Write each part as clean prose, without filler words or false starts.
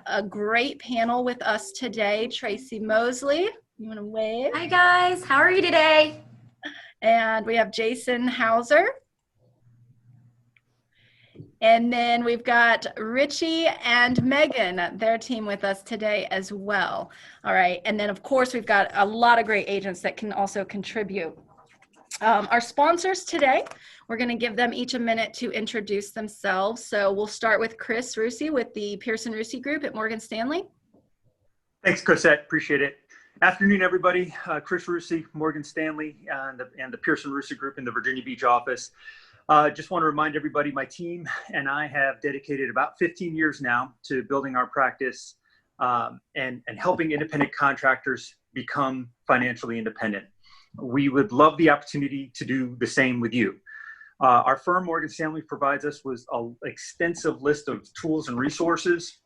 a great panel with us today. Tracy Mosley, you want to wave? Hi guys, how are you today? And we have Jason Hauser. And then we've got Richie and Megan, their team with us today as well. All right, and then of course we've got a lot of great agents that can also contribute. Our sponsors today, we're going to give them each a minute to introduce themselves. So we'll start with Chris Rusi with the Pearson Rusi Group at Morgan Stanley. Thanks, Cosette. Appreciate it. Afternoon, everybody. Chris Rusi, Morgan Stanley, and the Pearson Rusi Group in the Virginia Beach office. Just want to remind everybody, my team and I have dedicated about 15 years now to building our practice and helping independent contractors become financially independent. We would love the opportunity to do the same with you. Our firm, Morgan Stanley, provides us with an extensive list of tools and resources.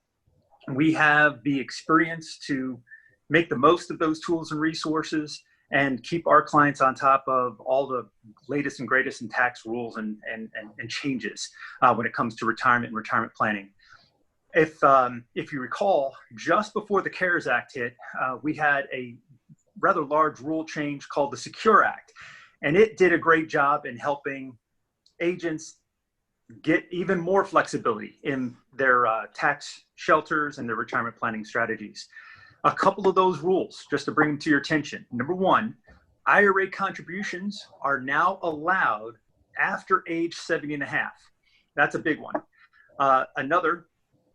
We have the experience to make the most of those tools and resources and keep our clients on top of all the latest and greatest in tax rules and changes when it comes to retirement and retirement planning. If you recall, just before the CARES Act hit, we had a rather large rule change called the Secure Act. And it did a great job in helping agents get even more flexibility in their tax shelters and their retirement planning strategies. A couple of those rules, just to bring them to your attention. Number one, IRA contributions are now allowed after age 70 and a half. That's a big one. Another,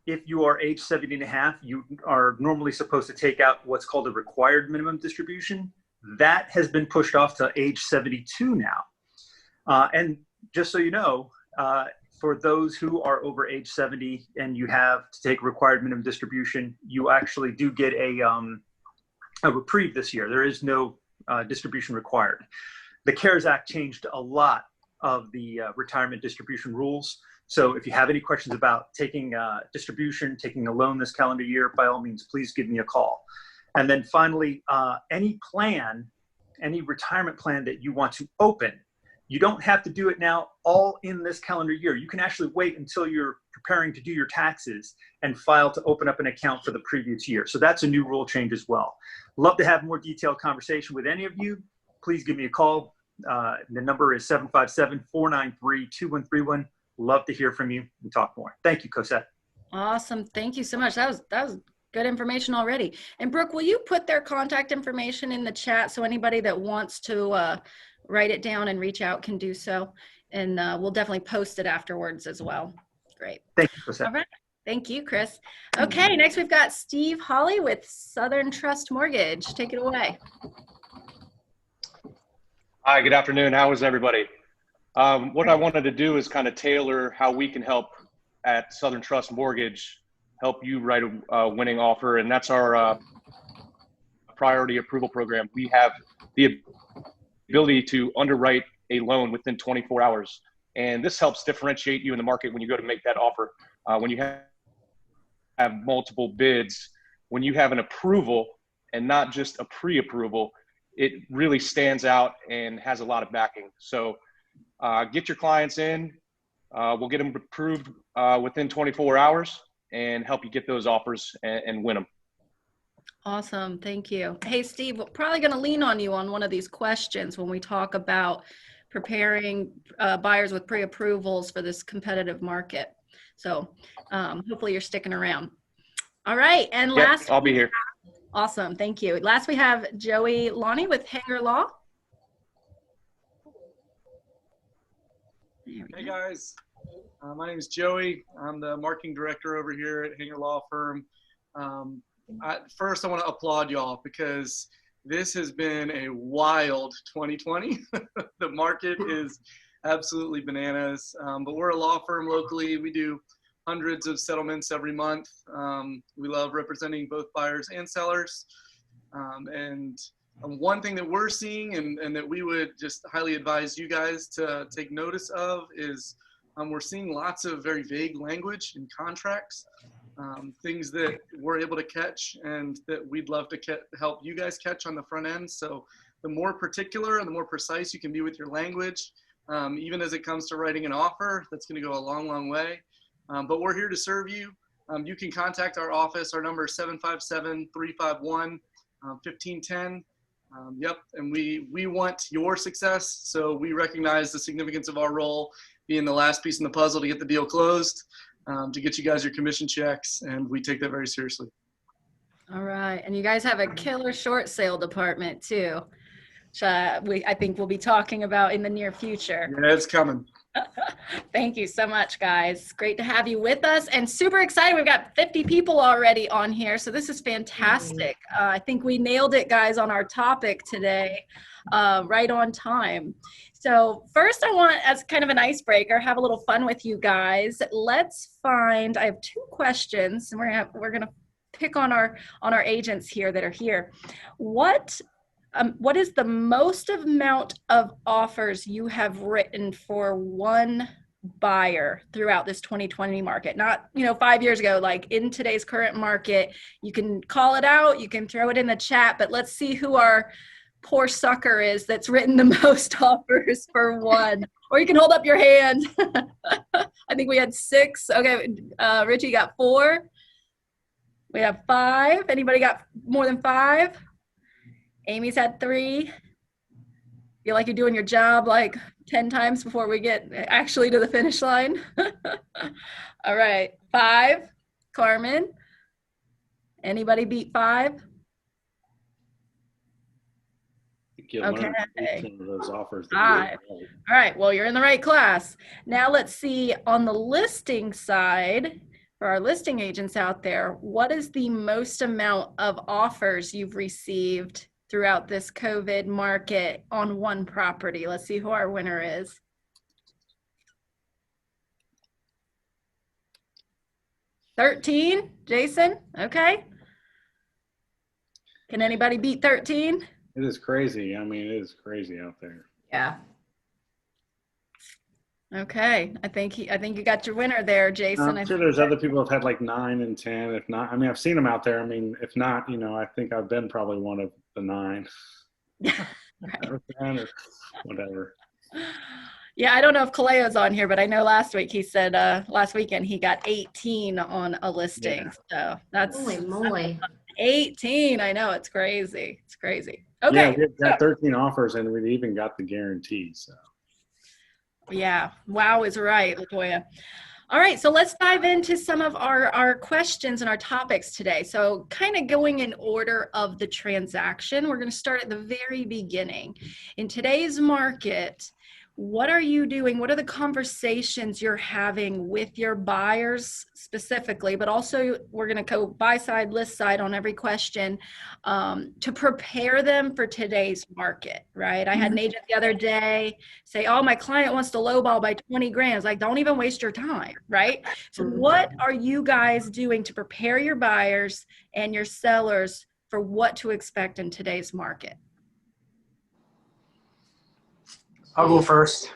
if you are age 70 and a half, you are normally supposed to take out what's called a required minimum distribution. That has been pushed off to age 72 now. And just so you know, for those who are over age 70 and you have to take required minimum distribution, you actually do get a reprieve this year. There is no distribution required. The CARES Act changed a lot of the retirement distribution rules. So if you have any questions about taking distribution, taking a loan this calendar year, by all means, please give me a call. And then finally, any retirement plan that you want to open, you don't have to do it now all in this calendar year. You can actually wait until you're preparing to do your taxes and file to open up an account for the previous year. So that's a new rule change as well. Love to have more detailed conversation with any of you. Please give me a call. The number is 757-493-2131. Love to hear from you and talk more. Thank you, Cosette. Awesome. Thank you so much. That was good information already. And Brooke, will you put their contact information in the chat so anybody that wants to write it down and reach out can do so? And we'll definitely post it afterwards as well. Great. Thank you, Cosette. All right. Thank you, Chris. Okay, next we've got Steve Hawley with Southern Trust Mortgage. Take it away. Hi, good afternoon. How is everybody? What I wanted to do is kind of tailor how we can help at Southern Trust Mortgage, help you write a winning offer, and that's our priority approval program. We have the ability to underwrite a loan within 24 hours, and this helps differentiate you in the market when you go to make that offer. When you have multiple bids, when you have an approval and not just a pre-approval, it really stands out and has a lot of backing. So get your clients in, we'll get them approved within 24 hours and help you get those offers and win them. Awesome. Thank you. Hey, Steve, we're probably going to lean on you on one of these questions when we talk about preparing buyers with pre-approvals for this competitive market. So hopefully you're sticking around. All right. And last, I'll be here. Awesome. Thank you. Last, we have Joey Lonnie with Hrra Law. Hey guys, my name is Joey. I'm the marketing director over here at Hrra Law Firm. First, I want to applaud y'all because this has been a wild 2020. The market is absolutely bananas, but we're a law firm locally. We do hundreds of settlements every month. We love representing both buyers and sellers. And one thing that we're seeing and that we would just highly advise you guys to take notice of is we're seeing lots of very vague language in contracts, things that we're able to catch and that we'd love to help you guys catch on the front end. So the more particular and the more precise you can be with your language, even as it comes to writing an offer, that's going to go a long, long way. But we're here to serve you. you can contact our office. Our number is 757-351-1510. Yep, and we want your success, so we recognize the significance of our role being the last piece in the puzzle to get the deal closed, to get you guys your commission checks, and we take that very seriously. All right. And you guys have a killer short sale department too, which I think we'll be talking about in the near future. Yeah, it's coming. Thank you so much, guys. Great to have you with us and super excited. We've got 50 people already on here, so this is fantastic. I think we nailed it, guys, on our topic today, right on time. So first I want, as kind of an icebreaker, have a little fun with you guys. Let's find, I have 2 questions, and we're gonna pick on our agents here that are here. What is the most amount of offers you have written for one buyer throughout this 2020 market? Not, 5 years ago, like in today's current market. You can call it out, you can throw it in the chat, but let's see who our poor sucker is that's written the most offers for one. Or you can hold up your hand. I think we had 6. Okay, Richie got 4. We have 5. Anybody got more than 5? Amy's had 3. Feel like you're doing your job like 10 times before we get actually to the finish line. All right, 5. Carmen. Anybody beat 5? Okay. Some of those offers. 5. All right, well, you're in the right class. Now let's see on the listing side, for our listing agents out there, what is the most amount of offers you've received throughout this COVID market on one property? Let's see who our winner is. $13, Jason, okay. Can anybody beat 13? It is crazy. I mean, it is crazy out there. Yeah. Okay, I think you got your winner there, Jason. I'm sure there's other people who've had like 9 and 10. If not, I mean, I've seen them out there. I mean, if not, I think I've been probably one of the 9. Right. Or 10 or whatever. Yeah, I don't know if Kaleo's on here, but I know last weekend he got 18 on a listing. Yeah. So that's Holy moly. 18. I know, it's crazy. It's crazy. Okay. Yeah, we got 13 offers and we even got the guarantee. So. Yeah, wow is right, Latoya. All right, so let's dive into some of our questions and our topics today. So kind of going in order of the transaction, we're going to start at the very beginning. In today's market, what are you doing? What are the conversations you're having with your buyers specifically, but also we're going to go buy side, list side on every question to prepare them for today's market, right? I had an agent the other day say, oh, my client wants to lowball by 20 grand. It's like, don't even waste your time, right? So what are you guys doing to prepare your buyers and your sellers for what to expect in today's market? I'll go first.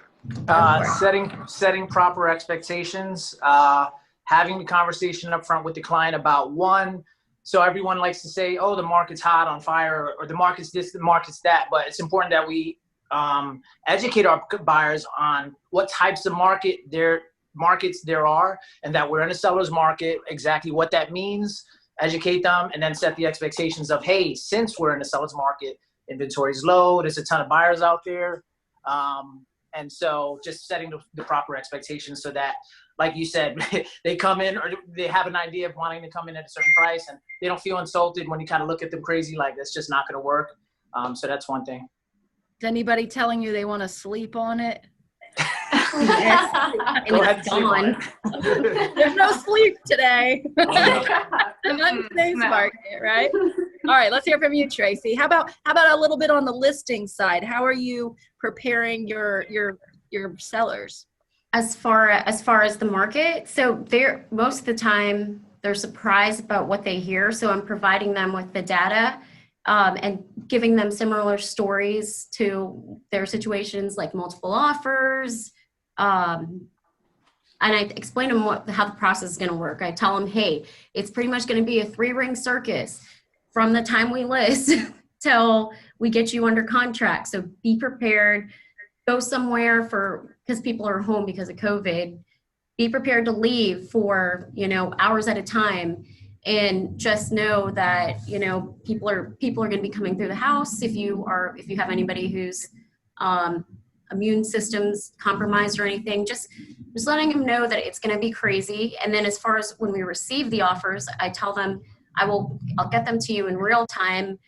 Setting proper expectations, having the conversation up front with the client about one. So everyone likes to say, oh, the market's hot on fire, or the market's this, the market's that. But it's important that we educate our buyers on what types of markets there are, and that we're in a seller's market, exactly what that means, educate them, and then set the expectations of, hey, since we're in a seller's market, inventory's low, there's a ton of buyers out there. And so just setting the proper expectations so that, like you said, they come in or they have an idea of wanting to come in at a certain price and they don't feel insulted when you kind of look at them crazy, like that's just not going to work. So that's one thing. Is anybody telling you they want to sleep on it? Go ahead and sleep on it. There's no sleep today. Not in today's market, right? All right, let's hear from you, Tracy. How about a little bit on the listing side? How are you preparing your sellers? As far as the market, so most of the time they're surprised about what they hear. So I'm providing them with the data and giving them similar stories to their situations, like multiple offers. And I explain to them how the process is going to work. I tell them, hey, it's pretty much going to be a 3-ring circus from the time we list till we get you under contract. So be prepared, go somewhere because people are home because of COVID. be prepared to leave for, hours at a time, and just know that, people are going to be coming through the house. If you have anybody who's immune systems compromised or anything, just letting them know that it's going to be crazy. And then as far as when we receive the offers, I tell them I'll get them to you in real time,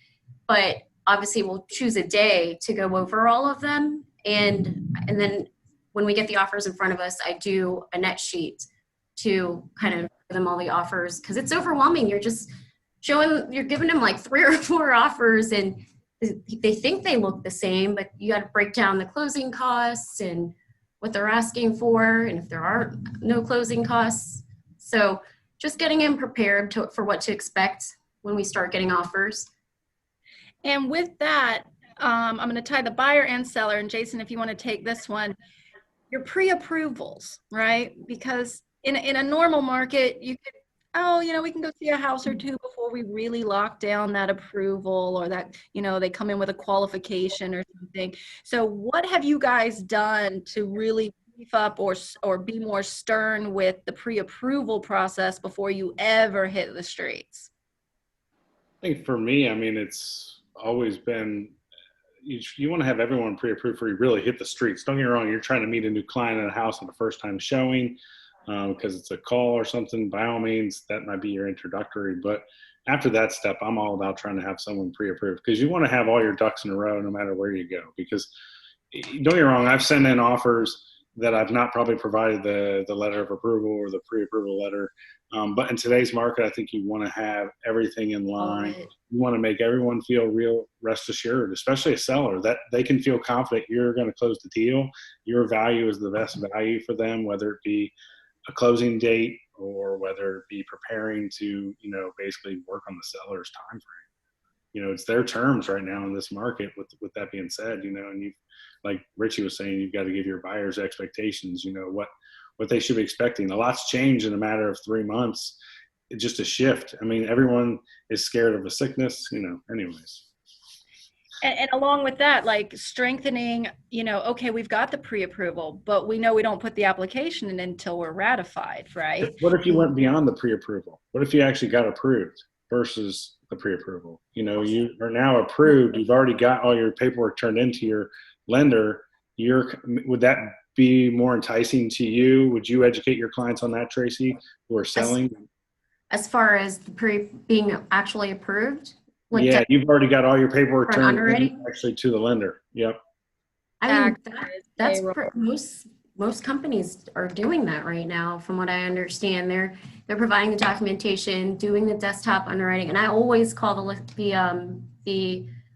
but obviously we'll choose a day to go over all of them. And then when we get the offers in front of us, I do a net sheet to kind of give them all the offers, because it's overwhelming. You're just you're giving them like 3 or 4 offers, and they think they look the same, but you got to break down the closing costs and what they're asking for, and if there are no closing costs. So just getting them prepared for what to expect when we start getting offers. And with that, I'm going to tie the buyer and seller. And Jason, if you want to take this one, your pre-approvals, right? Because in a normal market, you could, we can go see a house or two before we really lock down that approval, or that, they come in with a qualification or something. So what have you guys done to really beef up or be more stern with the pre-approval process before you ever hit the streets? I think for me, it's always been, you want to have everyone pre-approved before you really hit the streets. Don't get me wrong, you're trying to meet a new client at a house on the first time showing, because it's a call or something, by all means, that might be your introductory. But after that step, I'm all about trying to have someone pre-approved, because you want to have all your ducks in a row no matter where you go. Because don't get me wrong, I've sent in offers that I've not probably provided the letter of approval or the pre-approval letter. But in today's market, I think you want to have everything in line. You want to make everyone feel real rest assured, especially a seller, that they can feel confident you're going to close the deal. Your value is the best value for them, whether it be a closing date or whether it be preparing to, basically work on the seller's time frame. It's their terms right now in this market. With that being said, and you, like Richie was saying, you've got to give your buyers expectations, what they should be expecting. A lot's changed in a matter of 3 months. It's just a shift. Everyone is scared of a sickness, anyways. And along with that, like strengthening, okay, we've got the pre-approval, but we know we don't put the application in until we're ratified, right? What if you went beyond the pre-approval? What if you actually got approved versus the pre-approval? You are now approved. You've already got all your paperwork turned into your lender. Would that be more enticing to you? Would you educate your clients on that, Tracy, who are selling? As far as being actually approved? Yeah, you've already got all your paperwork turned actually to the lender. Yep. That's most companies are doing that right now, from what I understand. They're providing the documentation, doing the desktop underwriting, and I always call the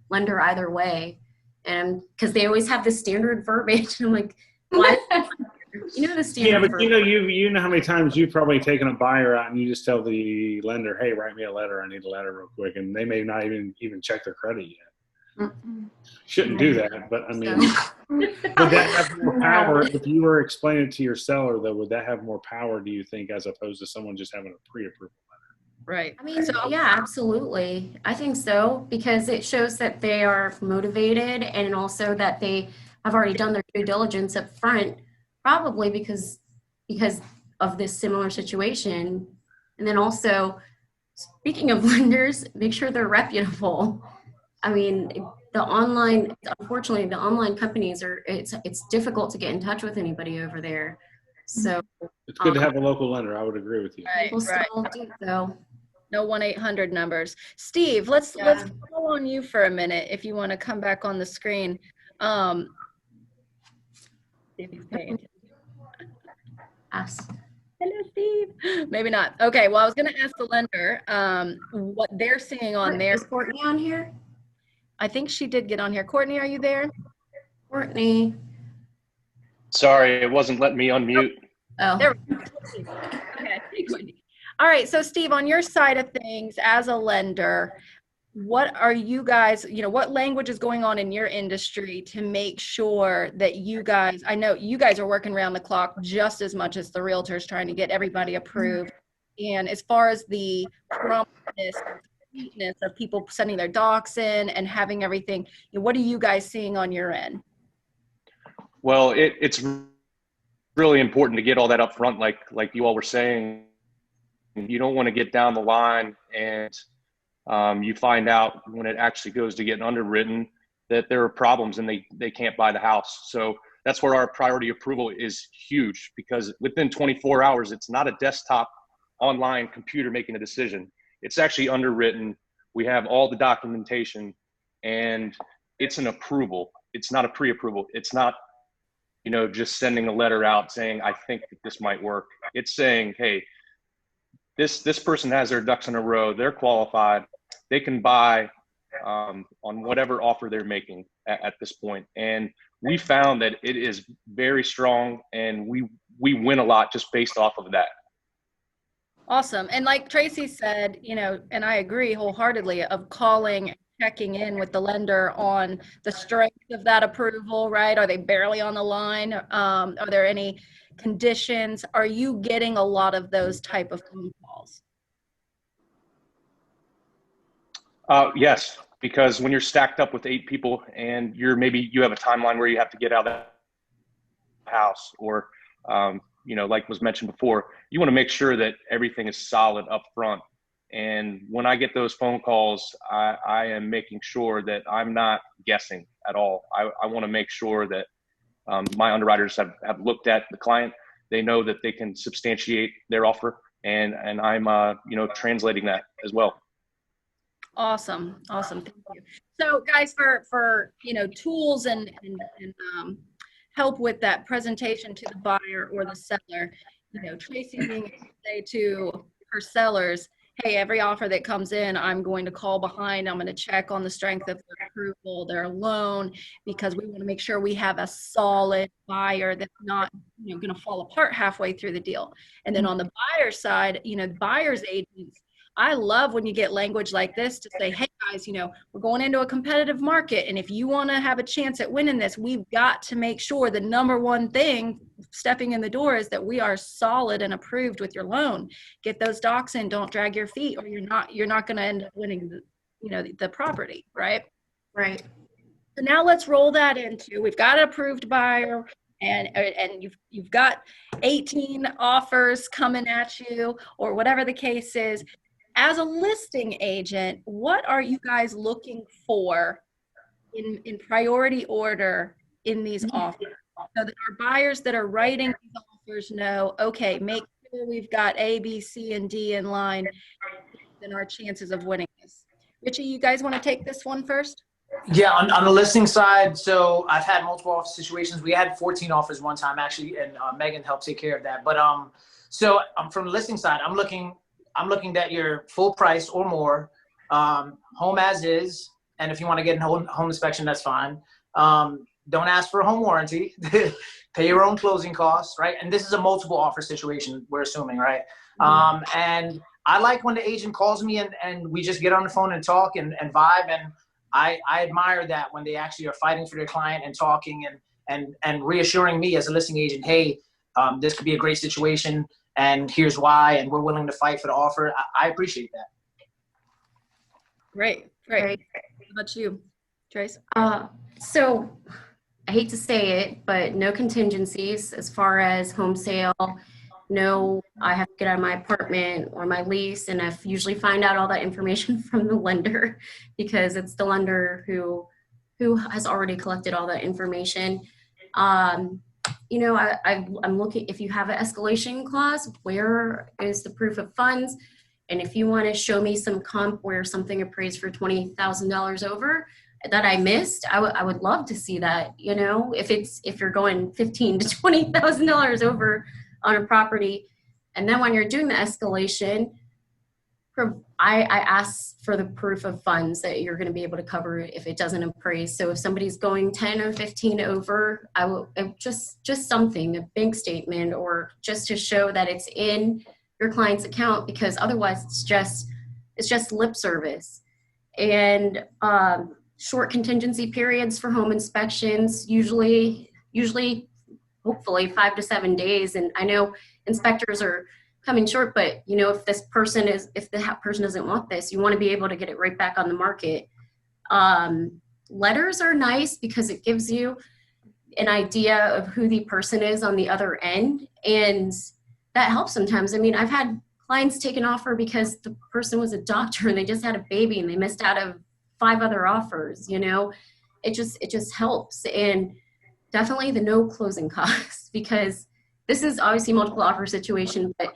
lender either way, and because they always have the standard verbiage, and I'm like, why? The standard. Yeah, but you know how many times you've probably taken a buyer out and you just tell the lender, hey, write me a letter. I need a letter real quick. And they may not even check their credit yet. Shouldn't do that. But would that have more power if you were explaining it to your seller, though? Would that have more power, do you think, as opposed to someone just having a pre-approval letter? Right. Yeah, absolutely. I think so, because it shows that they are motivated, and also that they have already done their due diligence up front, probably because of this similar situation. And then also, speaking of lenders, make sure they're reputable. Unfortunately, the online companies it's difficult to get in touch with anybody over there. So it's good to have a local lender. I would agree with you. People still do, though. No 1-800 numbers. Steve, let's call on you for a minute if you want to come back on the screen. See if he's paying attention. Ask. Hello, Steve. Maybe not. Okay, well, I was going to ask the lender what they're seeing on their. Is Courtney on here? I think she did get on here. Courtney, are you there? Courtney. Sorry, it wasn't letting me unmute. Oh. There we go. Okay. All right, so Steve, on your side of things as a lender, what are you guys, what language is going on in your industry to make sure that you guys, I know you guys are working around the clock just as much as the realtors trying to get everybody approved. And as far as the promptness of people sending their docs in and having everything, what are you guys seeing on your end? Well, it's really important to get all that up front, like you all were saying. You don't want to get down the line and you find out when it actually goes to getting underwritten that there are problems and they can't buy the house. So that's where our priority approval is huge, because within 24 hours, it's not a desktop online computer making a decision. It's actually underwritten. We have all the documentation, and it's an approval. It's not a pre-approval. It's not, just sending a letter out saying, I think that this might work. It's saying, hey, this person has their ducks in a row. They're qualified. They can buy on whatever offer they're making at this point. And we found that it is very strong, and we win a lot just based off of that. Awesome. And like Tracy said, and I agree wholeheartedly, of calling, checking in with the lender on the strength of that approval, right? Are they barely on the line? Are there any conditions? Are you getting a lot of those type of phone calls? Yes, because when you're stacked up with 8 people and you have a timeline where you have to get out of the house, or like was mentioned before, you want to make sure that everything is solid up front. And when I get those phone calls, I am making sure that I'm not guessing at all. I want to make sure that my underwriters have looked at the client. They know that they can substantiate their offer, and I'm translating that as well. Awesome. Thank you. So guys, for tools and help with that presentation to the buyer or the seller, Tracy being able to say to her sellers, hey, every offer that comes in, I'm going to call behind. I'm going to check on the strength of their approval, their loan, because we want to make sure we have a solid buyer that's not, going to fall apart halfway through the deal. And then on the buyer side, buyer's agents, I love when you get language like this to say, hey guys, we're going into a competitive market. And if you want to have a chance at winning this, we've got to make sure the number one thing stepping in the door is that we are solid and approved with your loan. Get those docs in, don't drag your feet, or you're not going to end up winning the property, right? Right. So now let's roll that into, we've got an approved buyer, and you've got 18 offers coming at you, or whatever the case is. As a listing agent, what are you guys looking for in priority order in these offers, so that our buyers that are writing these offers know, okay, make sure we've got A, B, C, and D in line, then our chances of winning this. Richie, you guys want to take this one first? Yeah, on the listing side, so I've had multiple offer situations. We had 14 offers one time actually, and Megan helped take care of that. But so from the listing side, I'm looking at your full price or more, home as is, and if you want to get a home inspection, that's fine. Don't ask for a home warranty. Pay your own closing costs, right? And this is a multiple offer situation, we're assuming, right? And I like when the agent calls me and we just get on the phone and talk and vibe, and I admire that when they actually are fighting for their client and talking and reassuring me as a listing agent, hey, this could be a great situation, and here's why, and we're willing to fight for the offer. I appreciate that. Great. What about you, Trace? So I hate to say it, but no contingencies as far as home sale. No, I have to get out of my apartment or my lease, and I've usually find out all that information from the lender, because it's the lender who has already collected all that information. I'm looking, if you have an escalation clause, where is the proof of funds? And if you want to show me some comp where something appraised for $20,000 over that I missed, I would love to see that. If you're going $15,000 to $20,000 over on a property, and then when you're doing the escalation, I ask for the proof of funds that you're going to be able to cover if it doesn't appraise. So if somebody's going 10 or 15 over, I will just something, a bank statement, or just to show that it's in your client's account, because otherwise it's just lip service. And short contingency periods for home inspections, usually hopefully 5 to 7 days. And I know inspectors are coming short, but if the person doesn't want this, you want to be able to get it right back on the market. Letters are nice because it gives you an idea of who the person is on the other end. And that helps sometimes. I mean, I've had clients take an offer because the person was a doctor and they just had a baby and they missed out of 5 other offers, you know. It just helps. And definitely the no closing costs, because this is obviously multiple offer situation, but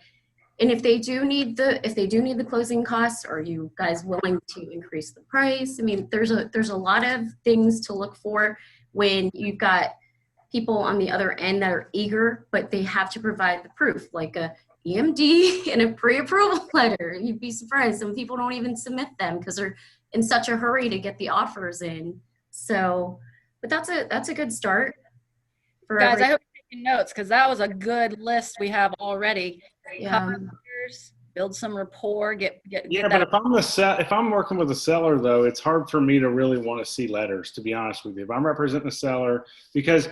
and if they do need the closing costs, are you guys willing to increase the price? I mean, there's a lot of things to look for when you've got people on the other end that are eager, but they have to provide the proof, like a EMD and a pre-approval letter. You'd be surprised. Some people don't even submit them because they're in such a hurry to get the offers in. So, but that's a good start for Guys, I hope you're taking notes, because that was a good list we have already. yeah. Build some rapport, get Yeah, that. but if I'm working with a seller though, it's hard for me to really want to see letters, to be honest with you. If I'm representing a seller, because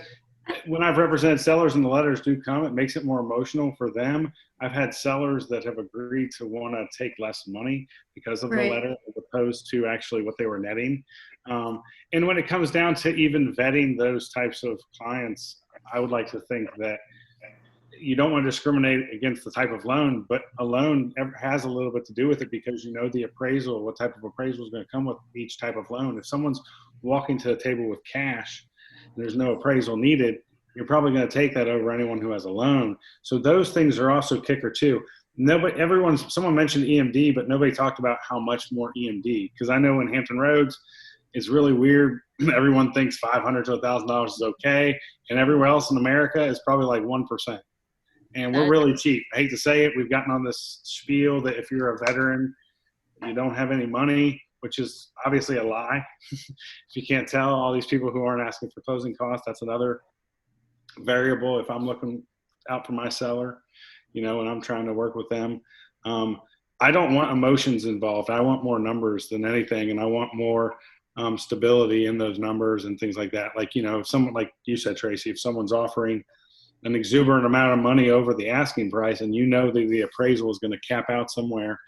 when I've represented sellers and the letters do come, it makes it more emotional for them. I've had sellers that have agreed to want to take less money because of the Right. letter, as opposed to actually what they were netting. And when it comes down to even vetting those types of clients, I would like to think that you don't want to discriminate against the type of loan, but a loan has a little bit to do with it, because you know the appraisal, what type of appraisal is going to come with each type of loan. If someone's walking to the table with cash and there's no appraisal needed, you're probably going to take that over anyone who has a loan. So those things are also kicker too. Someone mentioned EMD, but nobody talked about how much more EMD, because I know in Hampton Roads, it's really weird. Everyone thinks $500 to $1,000 is okay, and everywhere else in America is probably like 1%. And we're really cheap. I hate to say it. We've gotten on this spiel that if you're a veteran, you don't have any money, which is obviously a lie. If you can't tell, all these people who aren't asking for closing costs, that's another variable. If I'm looking out for my seller, you know, and I'm trying to work with them, I don't want emotions involved. I want more numbers than anything, and I want more stability in those numbers and things like that. Like, you know, if someone, like you said, Tracy, if someone's offering an exuberant amount of money over the asking price, and you know that the appraisal is going to cap out somewhere,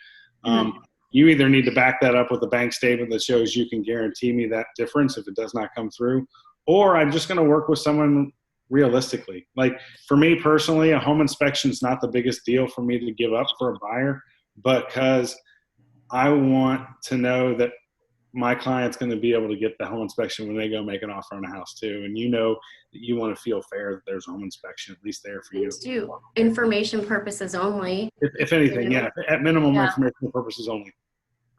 you either need to back that up with a bank statement that shows you can guarantee me that difference if it does not come through, or I'm just going to work with someone realistically. Like for me personally, a home inspection is not the biggest deal for me to give up for a buyer, because I want to know that my client's going to be able to get the home inspection when they go make an offer on a house too. And you know that you want to feel fair that there's a home inspection at least there for you. Please do. Information purposes only. If anything, yeah, at minimum, Yeah. informational purposes only.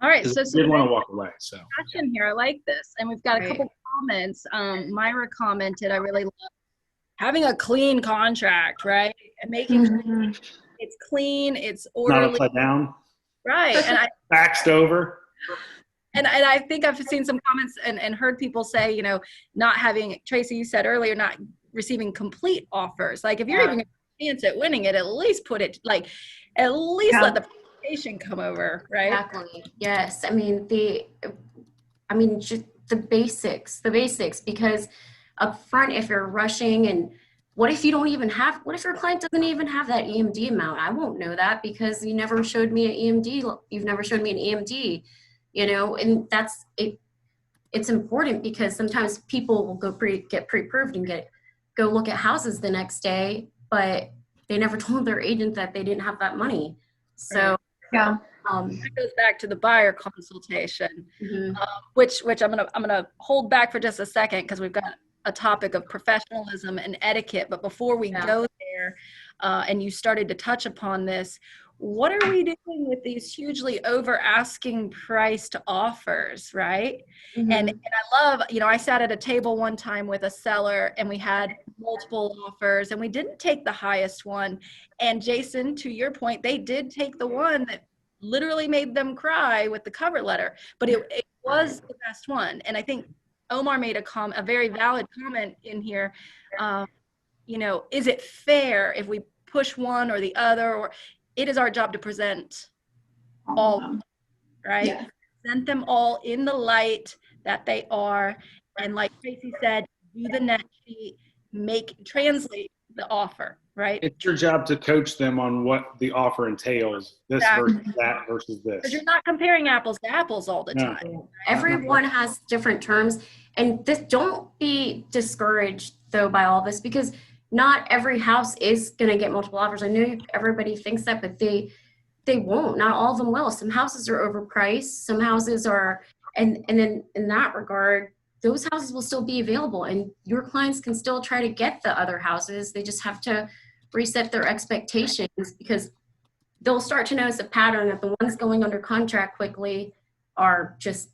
All right, so You didn't want to walk away, so. discussion here. I like this, and we've got a Right. couple comments. Myra commented, "I really love having a clean contract, right, and making sure it's clean, it's Not orderly, upside down, right?" And faxed over. I think I've seen some comments and heard people say, you know, not having, Tracy, you said earlier, not receiving complete offers. Like if you're even going to chance at winning it, at least put it, like, at least let the presentation come over, right? Exactly. Yes. I mean, just the basics, because up front, if you're rushing, and what if your client doesn't even have that EMD amount? I won't know that because you never showed me an EMD. You've never showed me an EMD, you know, and that's it. It's important because sometimes people will get pre-approved and go look at houses the next day, but they never told their agent that they didn't have that money. So Yeah. That goes back to the buyer consultation, mhm. which I'm gonna hold back for just a second because we've got a topic of professionalism and etiquette. But before we go there, and you started to touch upon this, what are we doing with these hugely over asking priced offers, right? Mhm. And I love, you know, I sat at a table one time with a seller and we had multiple offers and we didn't take the highest one. And Jason, to your point, they did take the one that literally made them cry with the cover letter, but it was the best one. And I think Omar made a very valid comment in here. You know, is it fair if we push one or the other, or it is our job to present all, right? Yeah. Present them all in the light that they are. And like Tracy said, do the net sheet, translate the offer, right? It's your job to coach them on what the offer entails, this versus that versus Because this. you're not comparing apples to apples all the No. time. Everyone has different terms, and this, don't be discouraged though by all this, because not every house is going to get multiple offers. I know everybody thinks that, but they won't. Not all of them will. Some houses are overpriced. Some houses are, and then in that regard, those houses will still be available, and your clients can still try to get the other houses. They just have to reset their expectations, because they'll start to notice a pattern that the ones going under contract quickly are just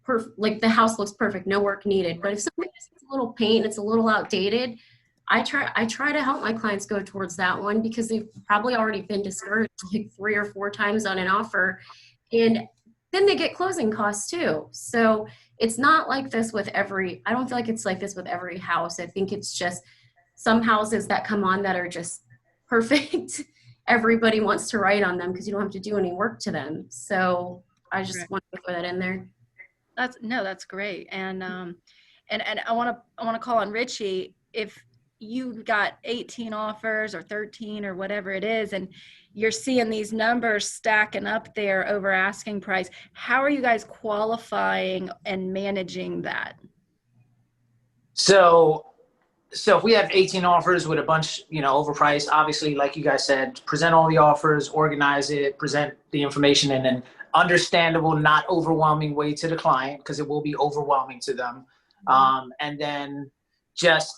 perfect. Like the house looks perfect, no work needed. But if something needs a little paint, it's a little outdated, I try to help my clients go towards that one, because they've probably already been discouraged like 3 or 4 times on an offer, and then they get closing costs too. So it's not like this with every, I don't feel like it's like this with every house. I think it's just some houses that come on that are just perfect. Everybody wants to write on them because you don't have to do any work to them. So I just want to throw that in there. That's great. And I want to call on Richie. If you got 18 offers or 13 or whatever it is, and you're seeing these numbers stacking up there over asking price, how are you guys qualifying and managing that? So if we have 18 offers with a bunch, overpriced, obviously, like you guys said, present all the offers, organize it, present the information in an understandable, not overwhelming way to the client, because it will be overwhelming to them. And then just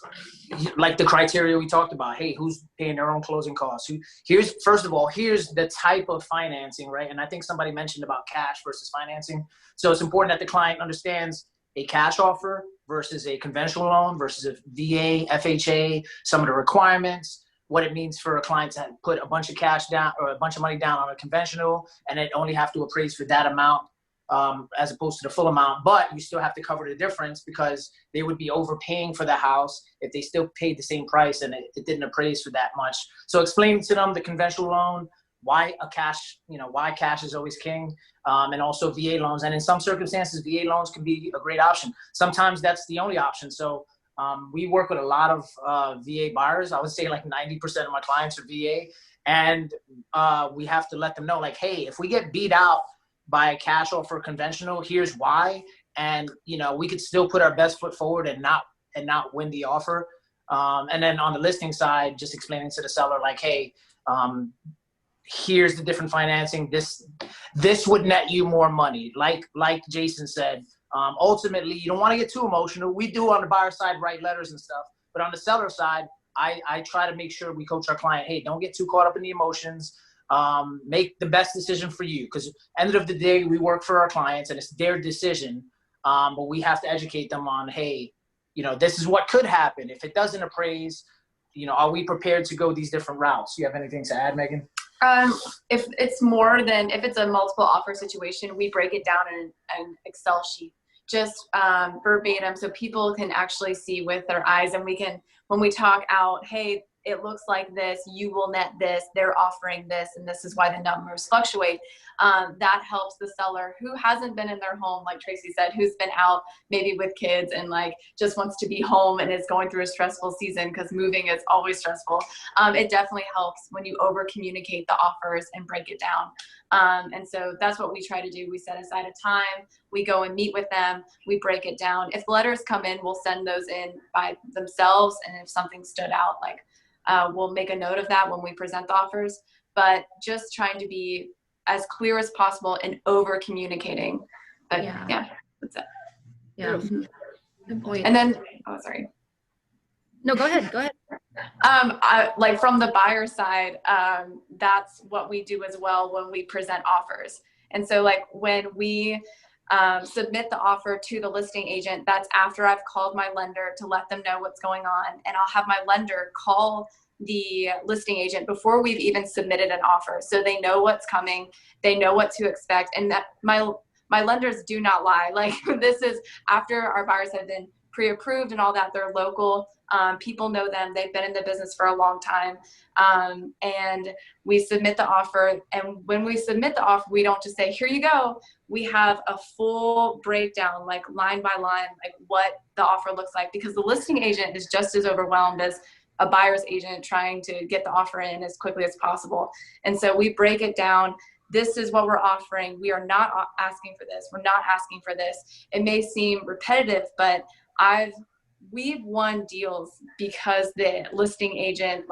like the criteria we talked about, hey, who's paying their own closing costs? First of all, here's the type of financing, right? And I think somebody mentioned about cash versus financing. So it's important that the client understands a cash offer versus a conventional loan versus a VA, FHA, some of the requirements, what it means for a client to put a bunch of cash down or a bunch of money down on a conventional, and then only have to appraise for that amount as opposed to the full amount. But you still have to cover the difference, because they would be overpaying for the house if they still paid the same price and it didn't appraise for that much. So explain to them the conventional loan, why cash is always king, and also VA loans. And in some circumstances, VA loans can be a great option. Sometimes that's the only option. So we work with a lot of VA buyers. I would say like 90% of my clients are VA. And we have to let them know, like, hey, if we get beat out by a cash offer conventional, here's why. And, we could still put our best foot forward and not win the offer. And then on the listing side, just explaining to the seller, like, hey, here's the different financing. This would net you more money. Like Jason said, ultimately, you don't want to get too emotional. We do on the buyer side write letters and stuff, but on the seller side, I try to make sure we coach our client, hey, don't get too caught up in the emotions. Make the best decision for you, because end of the day, we work for our clients and it's their decision. But we have to educate them on, hey, this is what could happen if it doesn't appraise. Are we prepared to go these different routes? You have anything to add, Megan? If it's a multiple offer situation, we break it down in an Excel sheet, just verbatim, so people can actually see with their eyes, and when we talk out, hey, it looks like this, you will net this, they're offering this, and this is why the numbers fluctuate. That helps the seller who hasn't been in their home, like Tracy said, who's been out maybe with kids and like just wants to be home and is going through a stressful season, because moving is always stressful. It definitely helps when you over communicate the offers and break it down. And so that's what we try to do. We set aside a time, we go and meet with them, we break it down. If letters come in, we'll send those in by themselves, and if something stood out, like we'll make a note of that when we present the offers, but just trying to be as clear as possible and over communicating. But yeah, that's it. Yeah. Good point. And then, sorry. No, go ahead. Like from the buyer side, that's what we do as well when we present offers. And so like when we submit the offer to the listing agent, that's after I've called my lender to let them know what's going on. And I'll have my lender call the listing agent before we've even submitted an offer, so they know what's coming, they know what to expect. And that my lenders do not lie. Like this is after our buyers have been pre-approved and all that. They're local. People know them. They've been in the business for a long time. And we submit the offer. And when we submit the offer, we don't just say, here you go. We have a full breakdown, like line by line, like what the offer looks like, because the listing agent is just as overwhelmed as a buyer's agent trying to get the offer in as quickly as possible. And so we break it down. This is what we're offering. We are not asking for this. We're not asking for this. It may seem repetitive, but we've won deals because the listing agent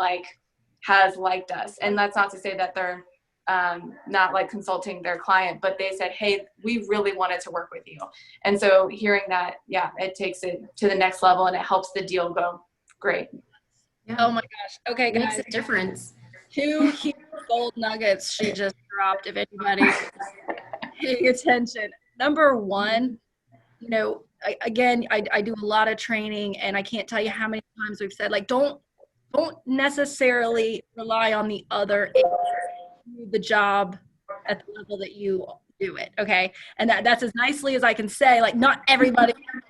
has liked us. And that's not to say that they're not like consulting their client, but they said, hey, we really wanted to work with you. And so hearing that, yeah, it takes it to the next level and it helps the deal go great. Yeah. Oh my gosh. Okay, It makes guys. a difference. 2 huge gold nuggets she just dropped, if anybody's paying attention. Number one, I do a lot of training, and I can't tell you how many times we've said, don't necessarily rely on the other agent to do the job at the level that you do it, okay? And that's as nicely as I can say, not everybody is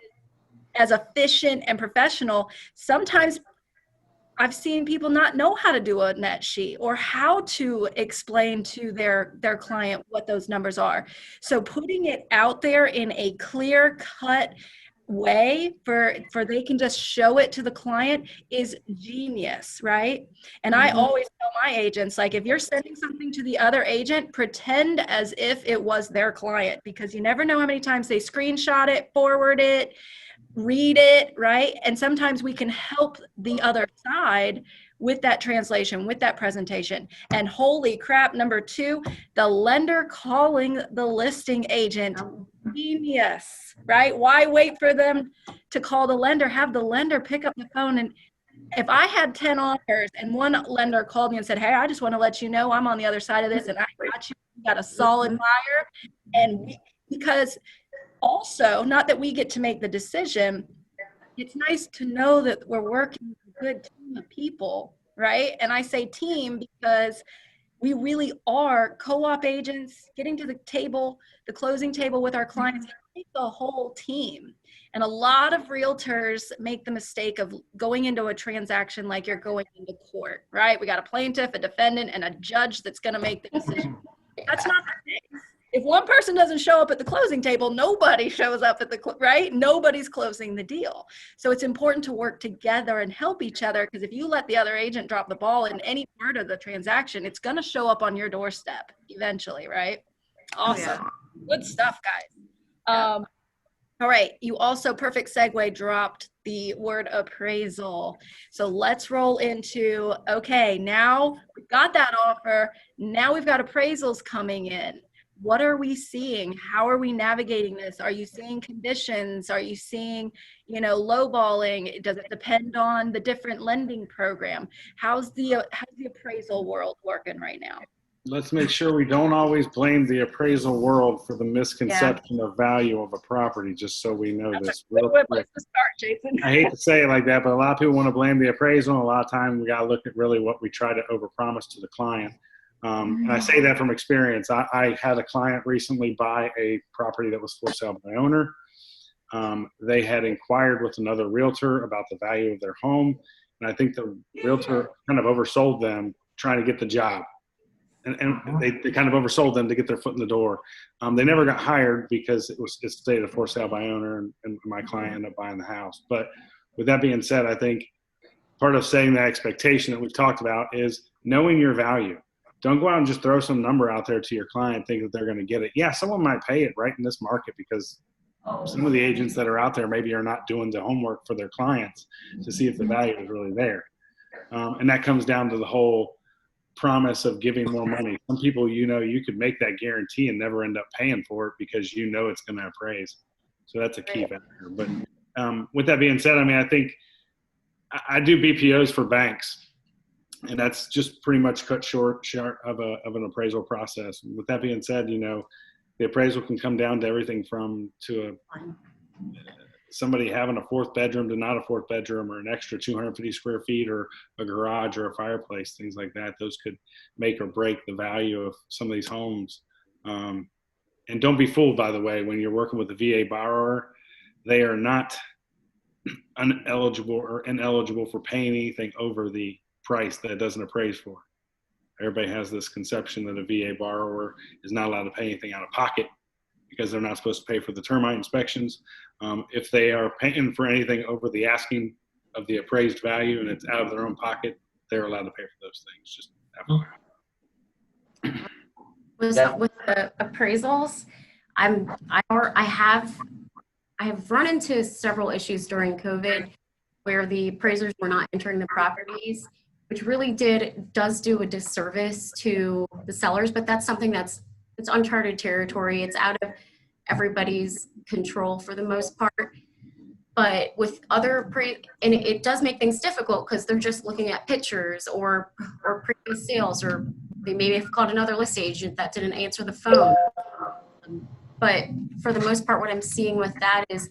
as efficient and professional. Sometimes I've seen people not know how to do a net sheet or how to explain to their client what those numbers are. So putting it out there in a clear cut way for they can just show it to the client is genius, right? And I always tell my agents, if you're sending something to the other agent, pretend as if it was their client, because you never know how many times they screenshot it, forward it, read it, right? And sometimes we can help the other side with that translation, with that presentation. And holy crap, number 2, the lender calling the listing agent. Genius, right? Why wait for them to call the lender? Have the lender pick up the phone. And if I had 10 offers and one lender called me and said, hey, I just want to let you know I'm on the other side of this and I got you, got a solid buyer. And because also, not that we get to make the decision, it's nice to know that we're working with a good team of people, right? And I say team because we really are co-op agents getting to the table, the closing table with our clients. It takes a whole team. And a lot of realtors make the mistake of going into a transaction like you're going into court, right? We got a plaintiff, a defendant, and a judge that's going to make the decision. That's not the case. If one person doesn't show up at the closing table, nobody shows up at right? Nobody's closing the deal. So it's important to work together and help each other, because if you let the other agent drop the ball in any part of the transaction, it's going to show up on your doorstep eventually, right? Awesome. Good stuff, guys. All right. You also, perfect segue, dropped the word appraisal. So let's roll into, okay, now we've got that offer. Now we've got appraisals coming in. What are we seeing? How are we navigating this? Are you seeing conditions? Are you seeing, lowballing? Does it depend on the different lending program? How's the appraisal world working right now? Let's make sure we don't always blame the appraisal world for the misconception of value of a property, just so we know this. Real quick. Place to start, Jason. I hate to say it like that, but a lot of people want to blame the appraisal. A lot of times we got to look at really what we try to overpromise to the client. And I say that from experience. I had a client recently buy a property that was for sale by owner. They had inquired with another realtor about the value of their home. And I think the realtor kind of oversold them trying to get the job. And they kind of oversold them to get their foot in the door. They never got hired because it stayed a for sale by owner, and my client ended up buying the house. But with that being said, I think part of setting that expectation that we've talked about is knowing your value. Don't go out and just throw some number out there to your client, think that they're going to get it. Yeah, someone might pay it right in this market because some of the agents that are out there maybe are not doing the homework for their clients to see if the value is really there. And that comes down to the whole promise of giving more money. Some people, you could make that guarantee and never end up paying for it because it's going to appraise. So that's a key factor. But with that being said, I think I do BPOs for banks. And that's just pretty much cut short of an appraisal process. And with that being said, the appraisal can come down to everything from somebody having a 4th bedroom to not a 4th bedroom, or an extra 250 square feet, or a garage or a fireplace, things like that. Those could make or break the value of some of these homes. And don't be fooled, by the way, when you're working with a VA borrower, they are not ineligible for paying anything over the price that it doesn't appraise for. Everybody has this conception that a VA borrower is not allowed to pay anything out of pocket because they're not supposed to pay for the termite inspections. If they are paying for anything over the asking of the appraised value and it's out of their own pocket, they're allowed to pay for those things. Just FYI. With the appraisals, I have run into several issues during COVID where the appraisers were not entering the properties, which really does do a disservice to the sellers, but that's something it's uncharted territory. It's out of everybody's control for the most part. But with other and it does make things difficult because they're just looking at pictures or previous sales, or they maybe have called another listing agent that didn't answer the phone. But for the most part, what I'm seeing with that is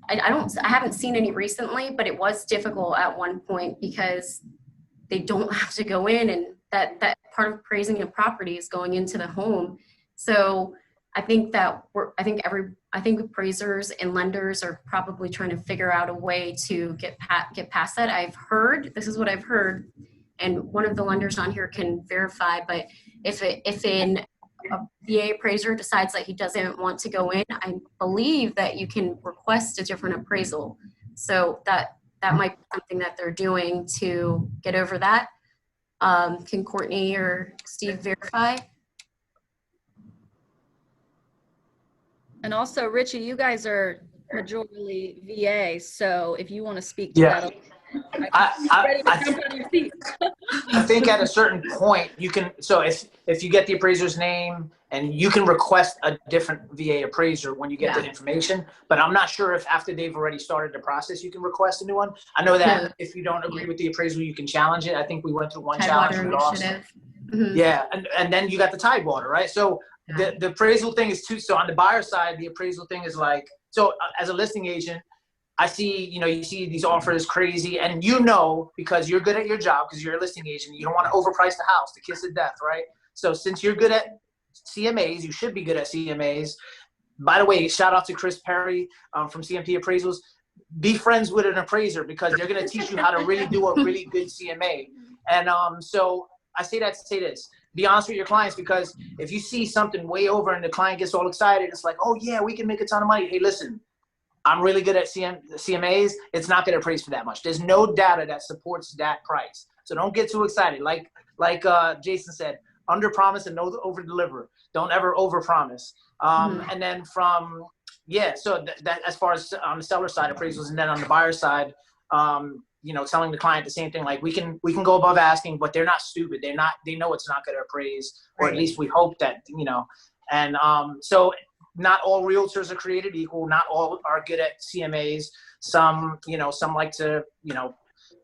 I haven't seen any recently, but it was difficult at one point because they don't have to go in, and that part of appraising a property is going into the home. So I think that I think appraisers and lenders are probably trying to figure out a way to get past that. This is what I've heard, and one of the lenders on here can verify, but if a VA appraiser decides that he doesn't want to go in, I believe that you can request a different appraisal. So that might be something that they're doing to get over that. Can Courtney or Steve verify? And also, Richie, you guys are majority VA, so if you want to speak to that, I think at a certain point you can. So if you get the appraiser's name, and you can request a different VA appraiser when you get the information, but I'm not sure if after they've already started the process you can request a new one. I know that if you don't agree with the appraisal, you can challenge it. I think we went through one challenge. Mm-hmm. Yeah, and then you got the Tidewater, right? So the appraisal thing is too. So on the buyer side, the appraisal thing is like, so as a listing agent, I see, you see these offers crazy, and because you're good at your job, because you're a listing agent, you don't want to overprice the house, the kiss of death, right? So since you're good at CMAs, you should be good at CMAs. By the way, shout out to Chris Perry from CMT Appraisals. Be friends with an appraiser because they're going to teach you how to really do a really good CMA. And so I say that to say this. Be honest with your clients, because if you see something way over and the client gets all excited, it's like, oh yeah, we can make a ton of money. Hey, listen, I'm really good at CMAs. It's not going to appraise for that much. There's no data that supports that price. So don't get too excited. Like Jason said, under promise and over deliver. Don't ever over promise. And then so that as far as on the seller side appraisals, and then on the buyer side, telling the client the same thing, like we can go above asking, but they're not stupid. They know it's not going to appraise, or at least we hope that, and so not all realtors are created equal. Not all are good at CMAs. Some like to,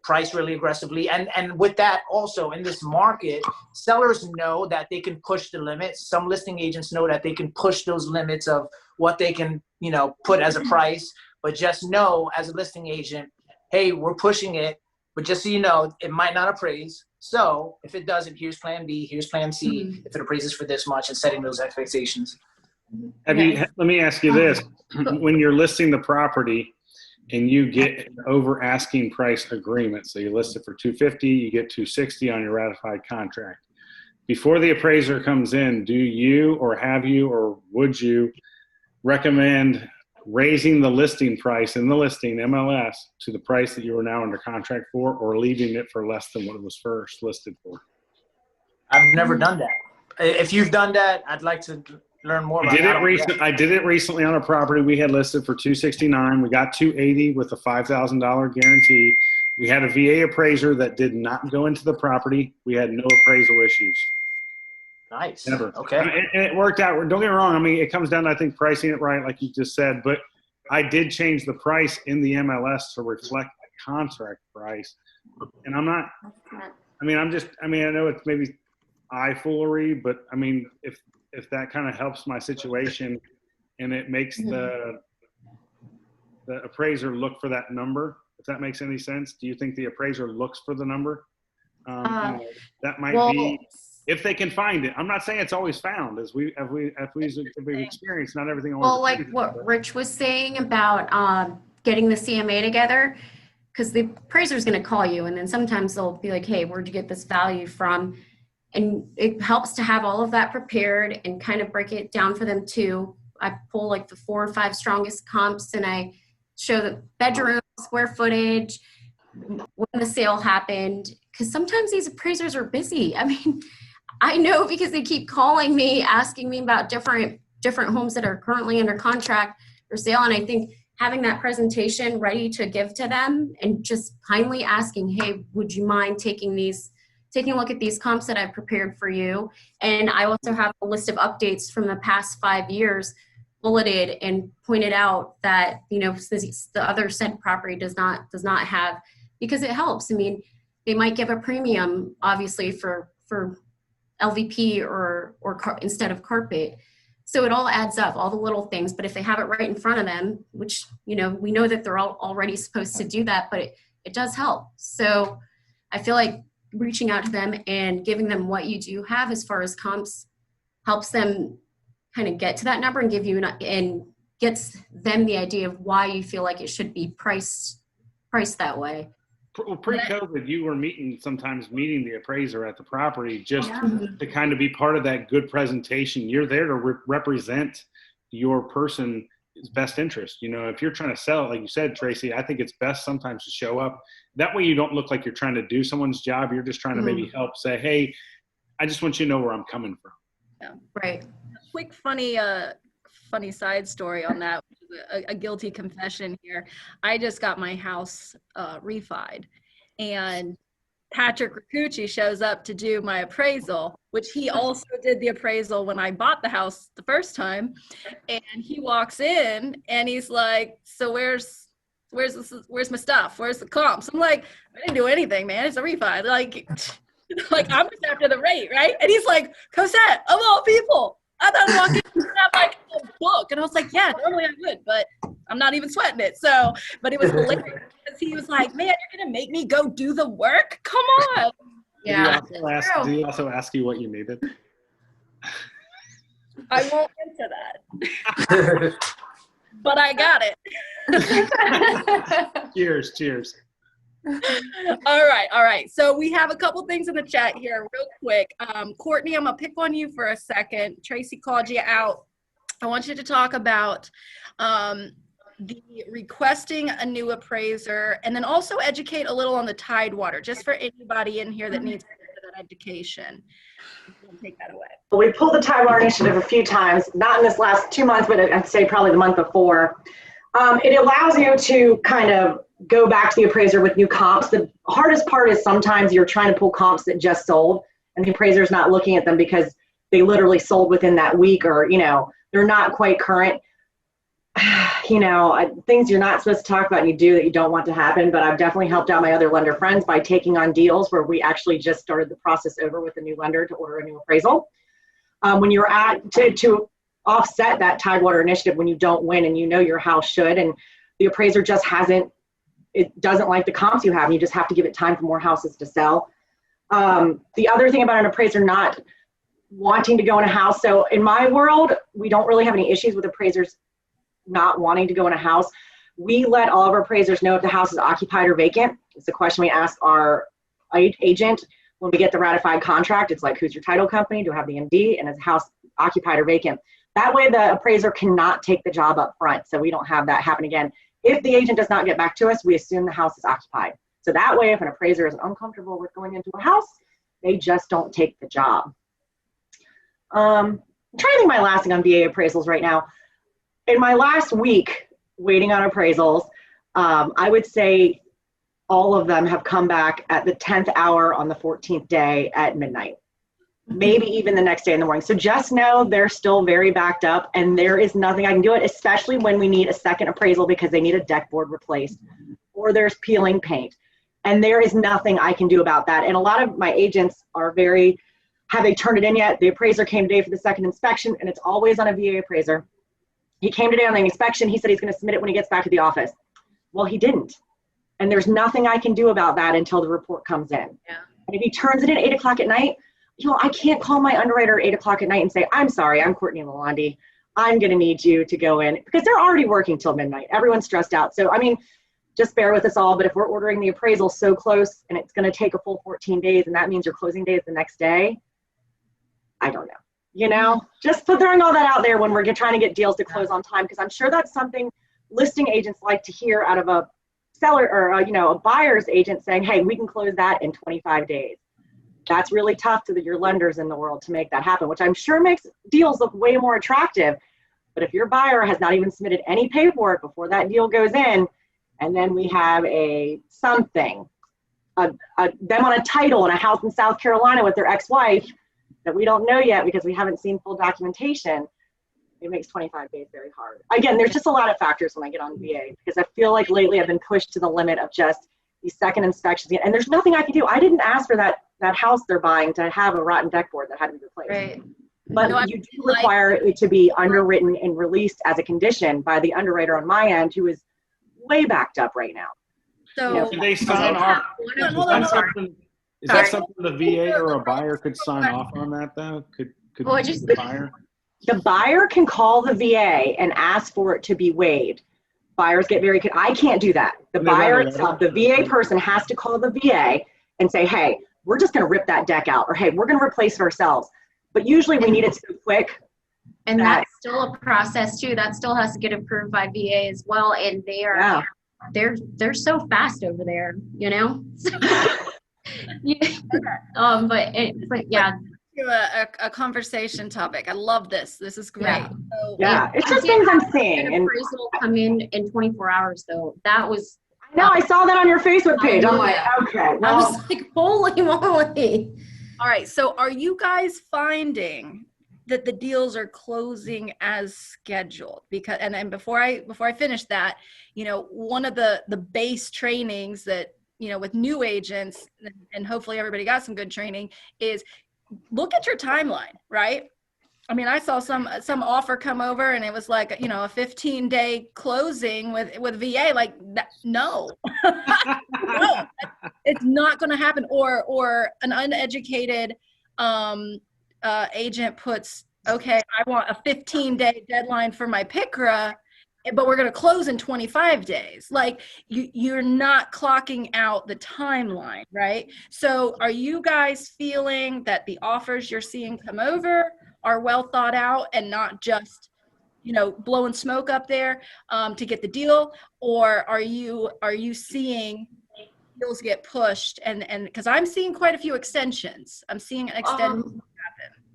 price really aggressively. And with that also in this market, sellers know that they can push the limits. Some listing agents know that they can push those limits of what they can, put as a price, but just know as a listing agent, hey, we're pushing it, but just so you know, it might not appraise. So if it doesn't, here's plan B, here's plan C, if it appraises for this much, and setting those expectations. Let me ask you this. When you're listing the property and you get an over asking price agreement, so you list it for $250, you get $260 on your ratified contract. Before the appraiser comes in, do you or have you or would you recommend raising the listing price in the listing MLS to the price that you are now under contract for, or leaving it for less than what it was first listed for? I've never done that. If you've done that, I'd like to learn more about it. I did it recently on a property we had listed for $269. We got $280 with a $5,000 guarantee. We had a VA appraiser that did not go into the property. We had no appraisal issues. Nice. Never. Okay. And it worked out. Don't get me wrong. I mean, it comes down to, I think, pricing it right, like you just said. But I did change the price in the MLS to reflect the contract price. And I'm not. I know it's maybe eye foolery, but I mean, if that kind of helps my situation and it makes the appraiser look for that number, if that makes any sense. Do you think the appraiser looks for the number? That might be, if they can find it. I'm not saying it's always found, as we've experienced, not everything always. Well, like what Rich was saying about getting the CMA together, because the appraiser is going to call you, and then sometimes they'll be like, hey, where'd you get this value from? And it helps to have all of that prepared and kind of break it down for them too. I pull like the 4 or 5 strongest comps and I show the bedroom, square footage, when the sale happened, because sometimes these appraisers are busy. I mean, I know because they keep calling me, asking me about different homes that are currently under contract for sale. And I think having that presentation ready to give to them and just kindly asking, hey, would you mind taking a look at these comps that I've prepared for you? And I also have a list of updates from the past 5 years bulleted and pointed out that, the other said property does not have, because it helps. I mean, they might give a premium, obviously, for LVP or instead of carpet. So it all adds up, all the little things. But if they have it right in front of them, which, we know that they're all already supposed to do that, but it does help. So I feel like reaching out to them and giving them what you do have as far as comps helps them kind of get to that number and gets them the idea of why you feel like it should be priced that way. Well, pre-COVID, you were sometimes meeting the appraiser at the property just to kind of be part of that good presentation. You're there to represent your person's best interest. If you're trying to sell it, like you said, Tracy, I think it's best sometimes to show up. That way you don't look like you're trying to do someone's job. You're just trying to maybe help say, hey, I just want you to know where I'm coming from. Yeah. Right. Quick, funny side story on that. A guilty confession here. I just got my house refied, and Patrick Racucci shows up to do my appraisal, which he also did the appraisal when I bought the house the first time. And he walks in and he's like, so where's my stuff? Where's the comps? I'm like, I didn't do anything, man. It's a refi. Like I'm just after the rate, right? And he's like, Cosette, of all people, I thought I'd walk in and have like a book. And I was like, yeah, normally I would, but I'm not even sweating it. So, but it was hilarious because he was like, man, you're going to make me go do the work? Come on. Yeah. Did he also ask you what you needed? I won't answer that. But I got it. Cheers. All right. So we have a couple things in the chat here real quick. Courtney, I'm going to pick on you for a second. Tracy called you out. I want you to talk about the requesting a new appraiser, and then also educate a little on the Tidewater, just for anybody in here that needs that education. Take that away. Well, we pulled the Tidewater initiative a few times, not in this last 2 months, but I'd say probably the month before. It allows you to kind of go back to the appraiser with new comps. The hardest part is sometimes you're trying to pull comps that just sold, and the appraiser's not looking at them because they literally sold within that week, or, they're not quite current. Things you're not supposed to talk about and you do that you don't want to happen. But I've definitely helped out my other lender friends by taking on deals where we actually just started the process over with a new lender to order a new appraisal. When you're to offset that Tidewater initiative, when you don't win and your house should, and the appraiser just doesn't like the comps you have, and you just have to give it time for more houses to sell. The other thing about an appraiser not wanting to go in a house, so in my world, we don't really have any issues with appraisers not wanting to go in a house. We let all of our appraisers know if the house is occupied or vacant. It's a question we ask our agent when we get the ratified contract. It's like, who's your title company? Do I have the MD? And is the house occupied or vacant? That way the appraiser cannot take the job up front, so we don't have that happen again. If the agent does not get back to us, we assume the house is occupied. So that way, if an appraiser is uncomfortable with going into a house, they just don't take the job. I'm trying to think my last thing on VA appraisals right now. In my last week waiting on appraisals, I would say all of them have come back at the 10th hour on the 14th day at midnight, maybe even the next day in the morning. So just know they're still very backed up, and there is nothing I can do, especially when we need a second appraisal because they need a deck board replaced or there's peeling paint. And there is nothing I can do about that. And a lot of my agents are have they turned it in yet? The appraiser came today for the second inspection, and it's always on a VA appraiser. He came today on the inspection. He said he's going to submit it when he gets back to the office. Well, he didn't. And there's nothing I can do about that until the report comes in. Yeah. And if he turns it in 8 o'clock at night, I can't call my underwriter at 8 o'clock at night and say, I'm sorry, I'm Courtney Lalonde. I'm going to need you to go in, because they're already working till midnight. Everyone's stressed out. So, just bear with us all. But if we're ordering the appraisal so close and it's going to take a full 14 days, and that means your closing day is the next day, I don't know. Just throwing all that out there when we're trying to get deals to close on time, because I'm sure that's something listing agents like to hear out of a seller or a buyer's agent saying, hey, we can close that in 25 days. That's really tough to your lenders in the world to make that happen, which I'm sure makes deals look way more attractive. But if your buyer has not even submitted any paperwork before that deal goes in, and then we have them on a title in a house in South Carolina with their ex-wife that we don't know yet because we haven't seen full documentation, it makes 25 days very hard. Again, there's just a lot of factors when I get on VA, because I feel like lately I've been pushed to the limit of just these second inspections, and there's nothing I can do. I didn't ask for that house they're buying to have a rotten deck board that had to be replaced. Right. But you do require it to be underwritten and released as a condition by the underwriter on my end, who is way backed up right now. So Can they sign off? Is that something the VA or a buyer could sign off on that though? Could the buyer? The buyer can call the VA and ask for it to be waived. Buyers get I can't do that. The buyer itself, the VA person has to call the VA and say, hey, we're just going to rip that deck out, or hey, we're going to replace it ourselves. But usually we need it so quick. And that's still a process too. That still has to get approved by VA as well. And they're so fast over there, but yeah. A conversation topic. I love this. This is great. Yeah, so, it's just things I'm seeing. An appraisal come in 24 hours though. That was. No, I saw that on your Facebook page. I'm like, okay. Well. I was like, holy moly. All right. So are you guys finding that the deals are closing as scheduled? Because, and before I finish that, one of the base trainings that, with new agents, and hopefully everybody got some good training, is look at your timeline, right? I mean, I saw some offer come over and it was like, a 15-day closing with VA. Like, no, no, it's not going to happen. Or an uneducated agent puts, okay, I want a 15-day deadline for my Hrra, but we're going to close in 25 days. Like, you're not clocking out the timeline, right? So are you guys feeling that the offers you're seeing come over are well thought out and not just, blowing smoke up there to get the deal? Or are you seeing deals get pushed? And because I'm seeing quite a few extensions. I'm seeing an extension happen.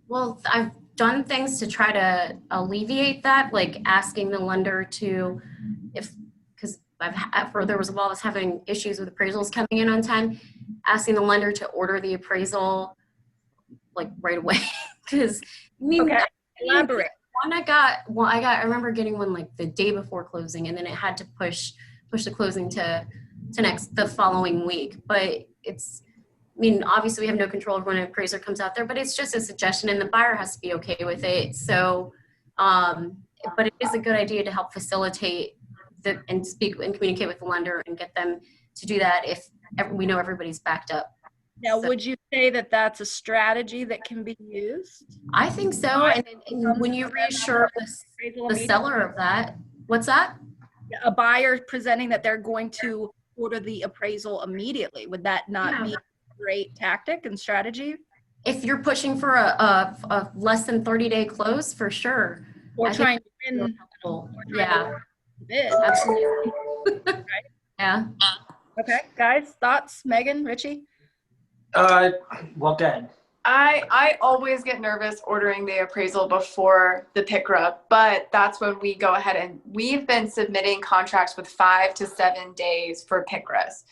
Well, I've done things to try to alleviate that, like asking the lender to, because there was a while I was having issues with appraisals coming in on time, asking the lender to order the appraisal like right away. Because elaborate. I remember getting one like the day before closing, and then it had to push the closing to the following week. But obviously we have no control over when an appraiser comes out there, but it's just a suggestion and the buyer has to be okay with it. So, but it is a good idea to help facilitate and speak and communicate with the lender and get them to do that if we know everybody's backed up. Now, would you say that that's a strategy that can be used? I think so. And when you reassure the seller of that, what's that? A buyer presenting that they're going to order the appraisal immediately. Would that not be a great tactic and strategy? If you're pushing for a less than 30-day close, for sure. Or trying to win. Yeah. Bid. Absolutely. Right? Yeah. Okay, guys, thoughts? Megan, Richie? Well, good. I always get nervous ordering the appraisal before the Hrra, but that's when we go ahead and we've been submitting contracts with 5 to 7 days for Hrras.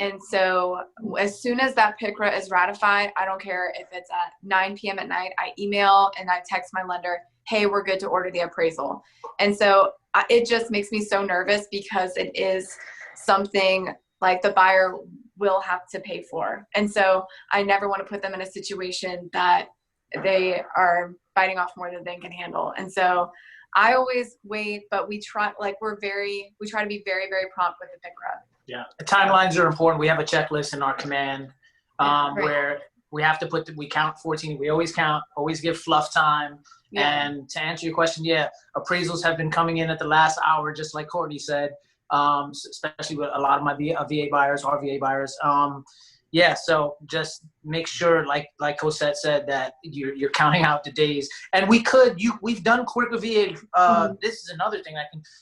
And so as soon as that Hrra is ratified, I don't care if it's at 9 p.m. at night, I email and I text my lender, hey, we're good to order the appraisal. And so it just makes me so nervous because it is something like the buyer will have to pay for. And so I never want to put them in a situation that they are biting off more than they can handle. And so I always wait, but we try to be very, very prompt with the Hrra. Yeah, the timelines are important. We have a checklist in our command where we have to we count 14. We always count, always give fluff time. Yeah. And to answer your question, appraisals have been coming in at the last hour, just like Courtney said, especially with a lot of my VA buyers, our VA buyers. Yeah, so just make sure, like Cosette said, that you're counting out the days. And we've done quick review. This is another thing.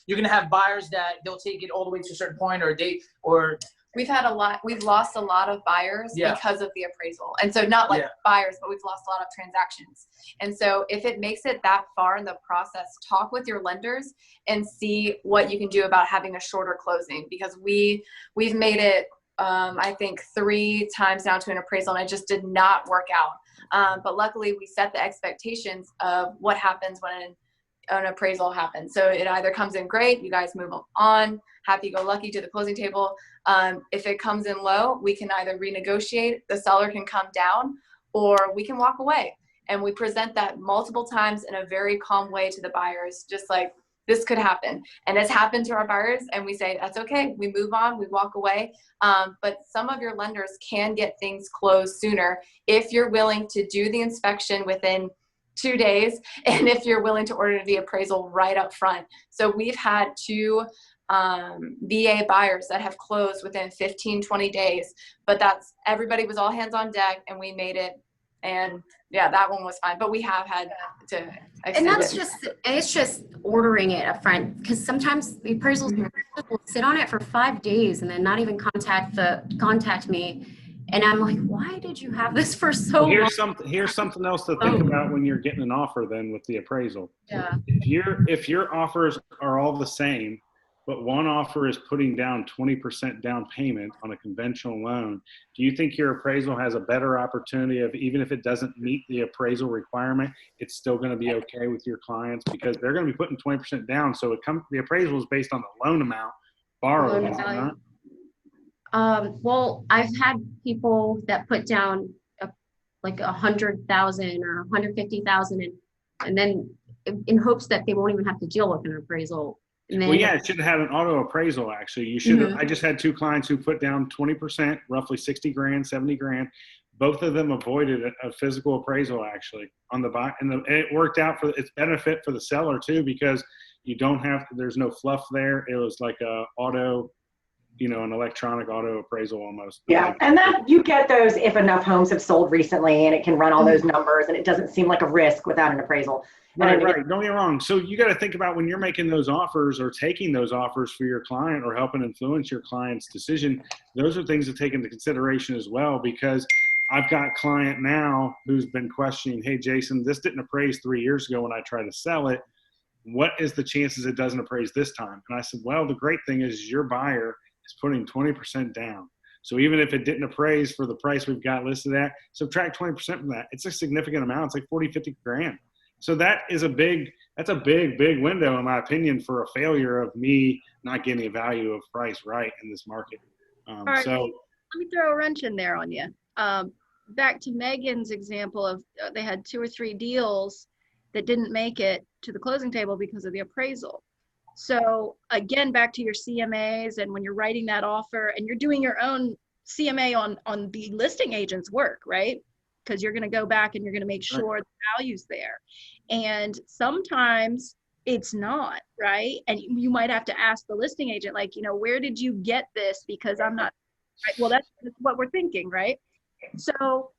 You're gonna have buyers that they'll take it all the way to a certain point or a date, or We've lost a lot of buyers because of the appraisal. And so not like buyers, but we've lost a lot of transactions. And so if it makes it that far in the process, talk with your lenders and see what you can do about having a shorter closing, because we've made it, I think 3 times now to an appraisal, and it just did not work out. But luckily we set the expectations of what happens when an appraisal happens. So it either comes in great, you guys move on, happy-go-lucky to the closing table. If it comes in low, we can either renegotiate, the seller can come down, or we can walk away. And we present that multiple times in a very calm way to the buyers, just like, this could happen. And it's happened to our buyers, and we say, that's okay. We move on, we walk away. But some of your lenders can get things closed sooner if you're willing to do the inspection within 2 days, and if you're willing to order the appraisal right up front. So we've had 2 VA buyers that have closed within 15, 20 days, but everybody was all hands on deck, and we made it. And yeah, that one was fine, but we have had to extend And that's it. it's just ordering it up front, because sometimes the appraisals will sit on it for 5 days and then not even contact me. And I'm like, why did you have this for so long? Here's something else to think about when you're getting an offer then with the appraisal. Yeah. If your offers are all the same, but one offer is putting down 20% down payment on a conventional loan, do you think your appraisal has a better opportunity of, even if it doesn't meet the appraisal requirement, it's still going to be okay with your clients, because they're going to be putting 20% down? So the appraisal is based on the loan amount borrowed, is it not? Well, I've had people that put down like 100,000 or 150,000, and then in hopes that they won't even have to deal with an appraisal. And then, Well, yeah, it should have an auto appraisal. Actually, you should. I just had 2 clients who put down 20%, roughly 60 grand, 70 grand. Both of them avoided a physical appraisal actually on the buy, and it worked out for its benefit for the seller too, because you don't have to, there's no fluff there. It was like a auto, an electronic auto appraisal almost. Yeah, and that you get those if enough homes have sold recently, and it can run all those numbers, and it doesn't seem like a risk without an appraisal. Right. Don't get me wrong. So you got to think about when you're making those offers or taking those offers for your client or helping influence your client's decision, those are things to take into consideration as well, because I've got a client now who's been questioning, hey, Jason, this didn't appraise 3 years ago when I tried to sell it. What is the chances it doesn't appraise this time? And I said, well, the great thing is your buyer is putting 20% down. So even if it didn't appraise for the price we've got listed at, subtract 20% from that. It's a significant amount. It's like 40, 50 grand. So that's a big window, in my opinion, for a failure of me not getting a value of price right in this market. All right, so let me throw a wrench in there on you. Back to Megan's example of they had 2 or 3 deals that didn't make it to the closing table because of the appraisal. So again, back to your CMAs, and when you're writing that offer and you're doing your own CMA on the listing agent's work, right? Because you're going to go back and you're going to make sure the value's there. And sometimes it's not, right? And you might have to ask the listing agent, like, where did you get this? Because I'm not, right? Well, that's what we're thinking, right? So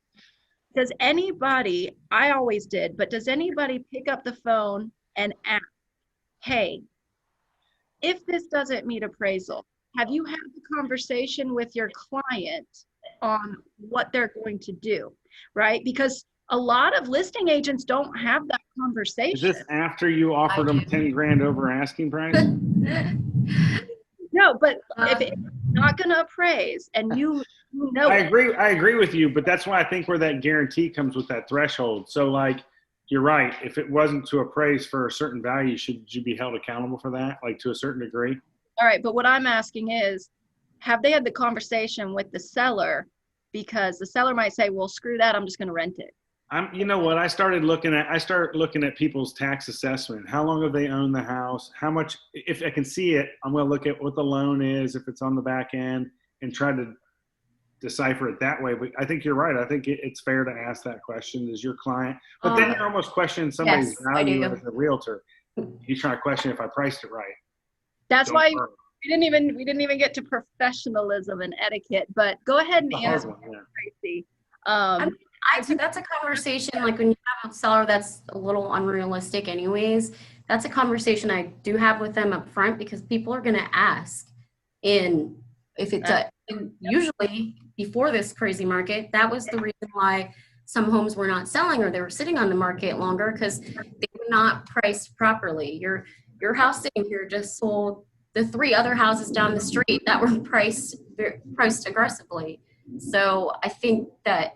does anybody, I always did, but does anybody pick up the phone and ask, hey, if this doesn't meet appraisal, have you had the conversation with your client on what they're going to do, right? Because a lot of listing agents don't have that conversation. Is this after you offered them 10 grand over asking price? No, but if it's not going to appraise, and you know, I agree with you, but that's why I think where that guarantee comes with that threshold. So like, you're right. If it wasn't to appraise for a certain value, should you be held accountable for that, like to a certain degree? All right, but what I'm asking is, have they had the conversation with the seller? Because the seller might say, well, screw that, I'm just going to rent it. You know what? I started looking at people's tax assessment. How long have they owned the house? How much, if I can see it, I'm going to look at what the loan is, if it's on the back end, and try to decipher it that way. But I think you're right. I think it's fair to ask that question. Is your client, but then you're almost questioning somebody's value as a realtor. You're trying to question if I priced it right. That's why we didn't even get to professionalism and etiquette, but go ahead and The hard answer, one, yeah. Tracy. That's a conversation, like when you have a seller that's a little unrealistic anyways, that's a conversation I do have with them up front, because people are going to ask. And if it does, and usually before this crazy market, that was the reason why some homes were not selling or they were sitting on the market longer, because they were not priced properly. Your house sitting here just sold the 3 other houses down the street that were priced aggressively. So I think that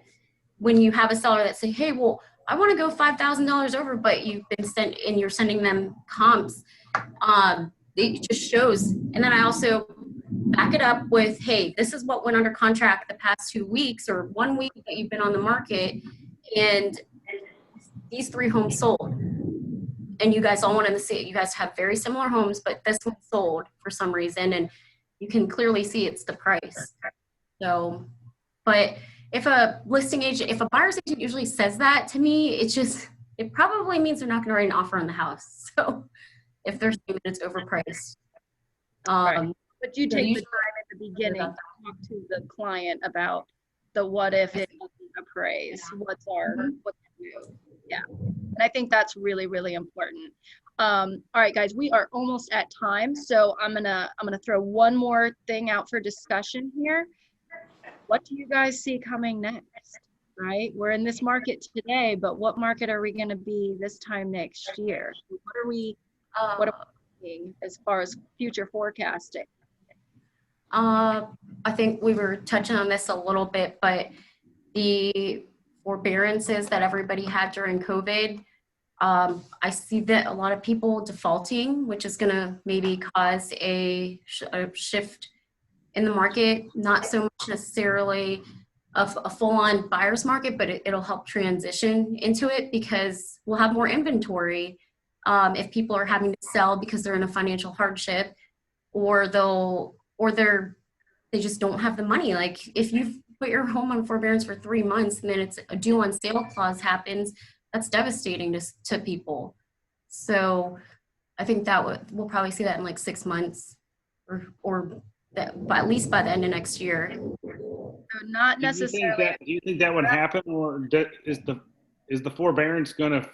when you have a seller that say, hey, well, I want to go $5,000 over, but you've been sent and you're sending them comps, it just shows. And then I also back it up with, hey, this is what went under contract the past 2 weeks or 1 week that you've been on the market, and these 3 homes sold. And you guys all wanted to see it. You guys have very similar homes, but this one sold for some reason, and you can clearly see it's the price. So, but if a listing agent, if a buyer's agent usually says that to me, it probably means they're not going to write an offer on the house. So if they're saying that it's overpriced. Right. But you take so the time at the beginning to talk to the client about the what if it doesn't appraise, what's new. Yeah. And I think that's really, really important. All right, guys, we are almost at time. So I'm gonna throw one more thing out for discussion here. What do you guys see coming next? Right? We're in this market today, but what market are we going to be this time next year? What are we seeing as far as future forecasting? I think we were touching on this a little bit, but the forbearances that everybody had during COVID, I see that a lot of people defaulting, which is going to maybe cause a shift in the market, not so much necessarily a full-on buyer's market, but it'll help transition into it, because we'll have more inventory if people are having to sell because they're in a financial hardship, or they just don't have the money. Like if you've put your home on forbearance for 3 months and then it's a due on sale clause happens, that's devastating to people. So I think that we'll probably see that in like 6 months or that, but at least by the end of next year. So not necessarily. Do you think that would happen, or is the forbearance going to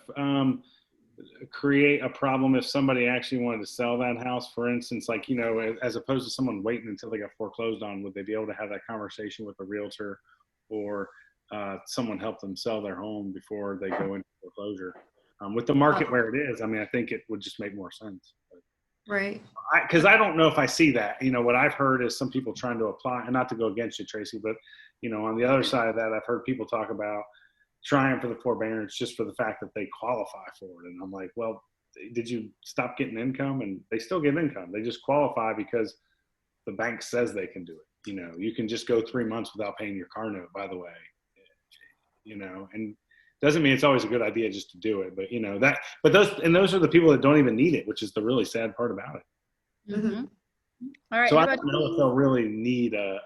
create a problem if somebody actually wanted to sell that house, for instance, like, you know, as opposed to someone waiting until they got foreclosed on? Would they be able to have that conversation with a realtor, or someone help them sell their home before they go into foreclosure? With the market where it is, I mean, I think it would just make more sense. Right. Because I don't know if I see that. You know, what I've heard is some people trying to apply, and not to go against you, Tracy, but, you know, on the other side of that, I've heard people talk about trying for the forbearance just for the fact that they qualify for it. And I'm like, well, did you stop getting income? And they still get income. They just qualify because the bank says they can do it. You know, you can just go 3 months without paying your car note, by the way, you know, and doesn't mean it's always a good idea just to do it, but you know that, but those are the people that don't even need it, which is the really sad part about it. Mm-hmm. All right. So I don't know if they'll really need a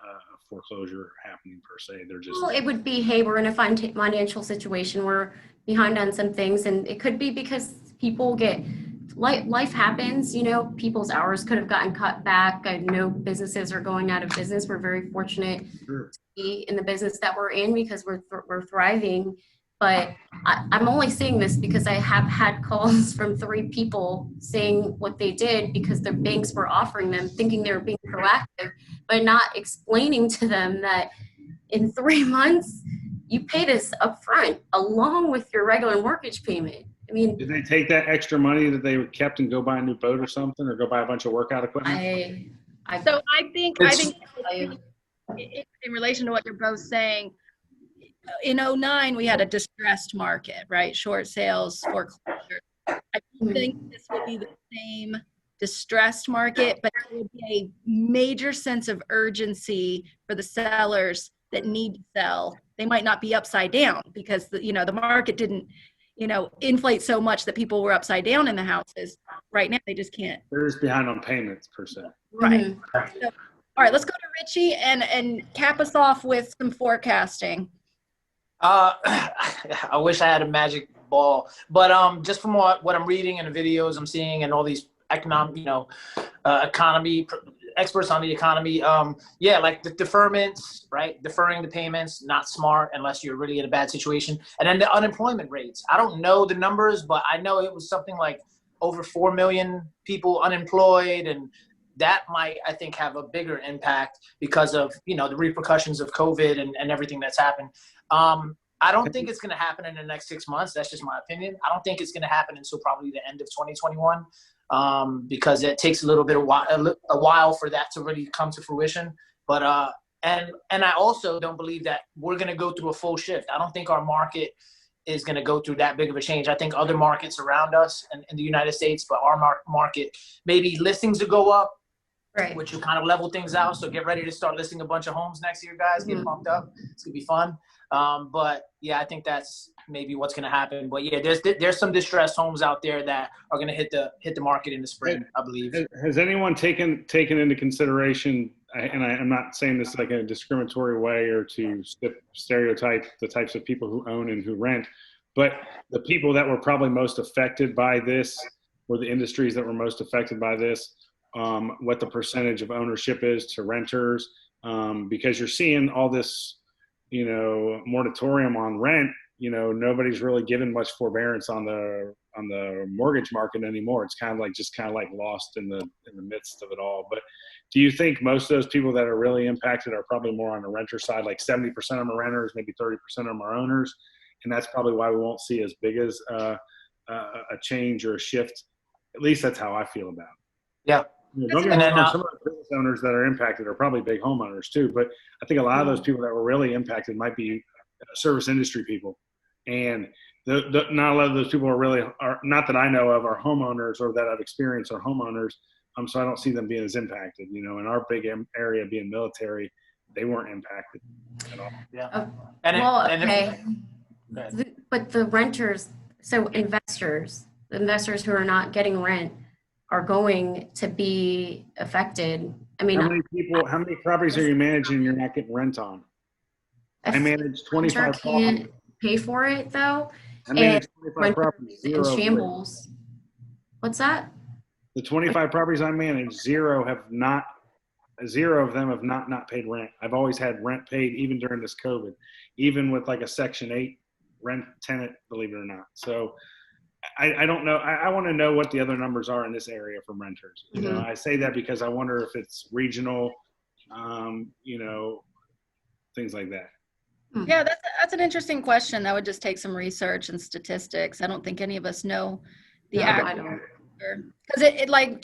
foreclosure happening per se. They're just. Well, it would be, hey, we're in a financial situation. We're behind on some things, and it could be because people get life happens. You know, people's hours could have gotten cut back. I know businesses are going out of business. We're very fortunate to be in the business that we're in because we're thriving. But I'm only saying this because I have had calls from 3 people saying what they did because their banks were offering them, thinking they were being proactive, but not explaining to them that in 3 months, you pay this upfront along with your regular mortgage payment. I mean, did they take that extra money that they kept and go buy a new boat or something, or go buy a bunch of workout equipment? I think in relation to what you're both saying, in 2009, we had a distressed market, right? Short sales, foreclosure. I think this will be the same distressed market, but it will be a major sense of urgency for the sellers that need to sell. They might not be upside down because the market didn't, inflate so much that people were upside down in the houses. Right now, they just can't. They're just behind on payments per se. Right. So, all right, let's go to Richie and cap us off with some forecasting. I wish I had a magic ball, but just from what I'm reading and the videos I'm seeing and all these economy experts on the economy. Yeah, like the deferments, right? Deferring the payments, not smart unless you're really in a bad situation. And then the unemployment rates. I don't know the numbers, but I know it was something like over 4 million people unemployed, and that might, I think, have a bigger impact because of, you know, the repercussions of COVID and everything that's happened. I don't think it's going to happen in the next 6 months. That's just my opinion. I don't think it's going to happen until probably the end of 2021, because it takes a little bit of a while for that to really come to fruition. But and I also don't believe that we're going to go through a full shift. I don't think our market is going to go through that big of a change. I think other markets around us in the United States, but our market, maybe listings will go up, Right. which will kind of level things out. So get ready to start listing a bunch of homes next year, guys. Get pumped up. It's gonna be fun. But yeah, I think that's maybe what's gonna happen. But yeah, there's some distressed homes out there that are gonna hit the market in the spring, I believe. Has anyone taken into consideration? And I'm not saying this like in a discriminatory way or to stereotype the types of people who own and who rent, but the people that were probably most affected by this, or the industries that were most affected by this. What the percentage of ownership is to renters, because you're seeing all this, you know, moratorium on rent. You know, nobody's really given much forbearance on the mortgage market anymore. It's kind of like lost in the midst of it all. But do you think most of those people that are really impacted are probably more on the renter side, like 70% of them are renters, maybe 30% of them are owners, and that's probably why we won't see as big as a change or a shift? At least that's how I feel about it. Yeah. Don't get me wrong, some of the business owners that are impacted are probably big homeowners too, but I think a lot of those people that were really impacted might be service industry people. And not a lot of those people are not that I know of, are homeowners or that I've experienced are homeowners. So I don't see them being as impacted. You know, in our big area being military, they weren't impacted at all. Yeah. But the renters, so investors, the investors who are not getting rent are going to be affected. I mean, how many properties are you managing you're not getting rent on? I manage 25 can't properties. pay for it though. I manage 25 properties. In shambles. What's that? The 25 properties I manage, zero of them have not paid rent. I've always had rent paid, even during this COVID, even with like a Section 8 rent tenant, believe it or not. So I don't know. I want to know what the other numbers are in this area for renters. You know, I say that because I wonder if it's regional, you know, things like that. Yeah, that's an interesting question. That would just take some research and statistics. I don't think any of us know the actual. Because it like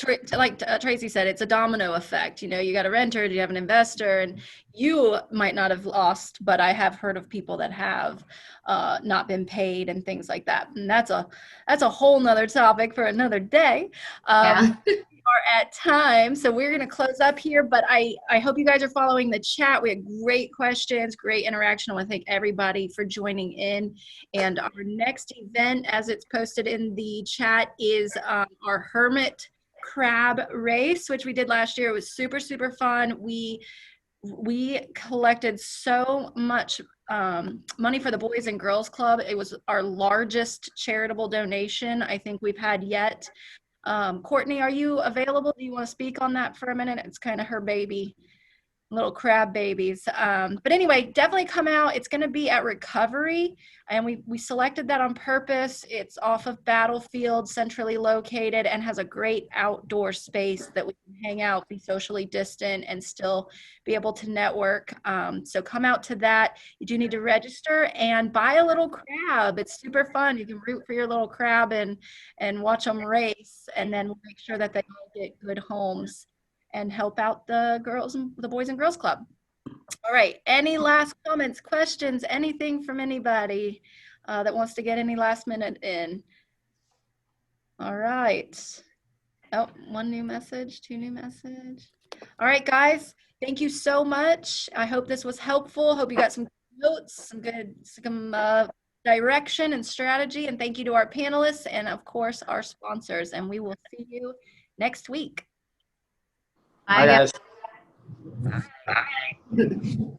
Tracy said, it's a domino effect. You know, you got a renter, you have an investor, and you might not have lost, but I have heard of people that have not been paid and things like that. And that's a whole nother topic for another day. We are at time, so we're going to close up here, but I hope you guys are following the chat. We had great questions, great interaction. I want to thank everybody for joining in. And our next event, as it's posted in the chat, is our Hermit Crab Race, which we did last year. It was super, super fun. We collected so much money for the Boys and Girls Club. It was our largest charitable donation I think we've had yet. Courtney, are you available? Do you want to speak on that for a minute? It's kind of her baby, little crab babies. But anyway, definitely come out. It's going to be at Recovery, and we selected that on purpose. It's off of Battlefield, centrally located, and has a great outdoor space that we can hang out, be socially distant, and still be able to network. So come out to that. You do need to register and buy a little crab. It's super fun. You can root for your little crab and watch them race, and then we'll make sure that they all get good homes and help out the Boys and Girls Club. All right. Any last comments, questions, anything from anybody that wants to get any last minute in? All right. Oh, one new message, two new message. All right, guys. Thank you so much. I hope this was helpful. Hope you got some notes, some direction and strategy. And thank you to our panelists and, of course, our sponsors. And we will see you next week. Bye, guys. Bye.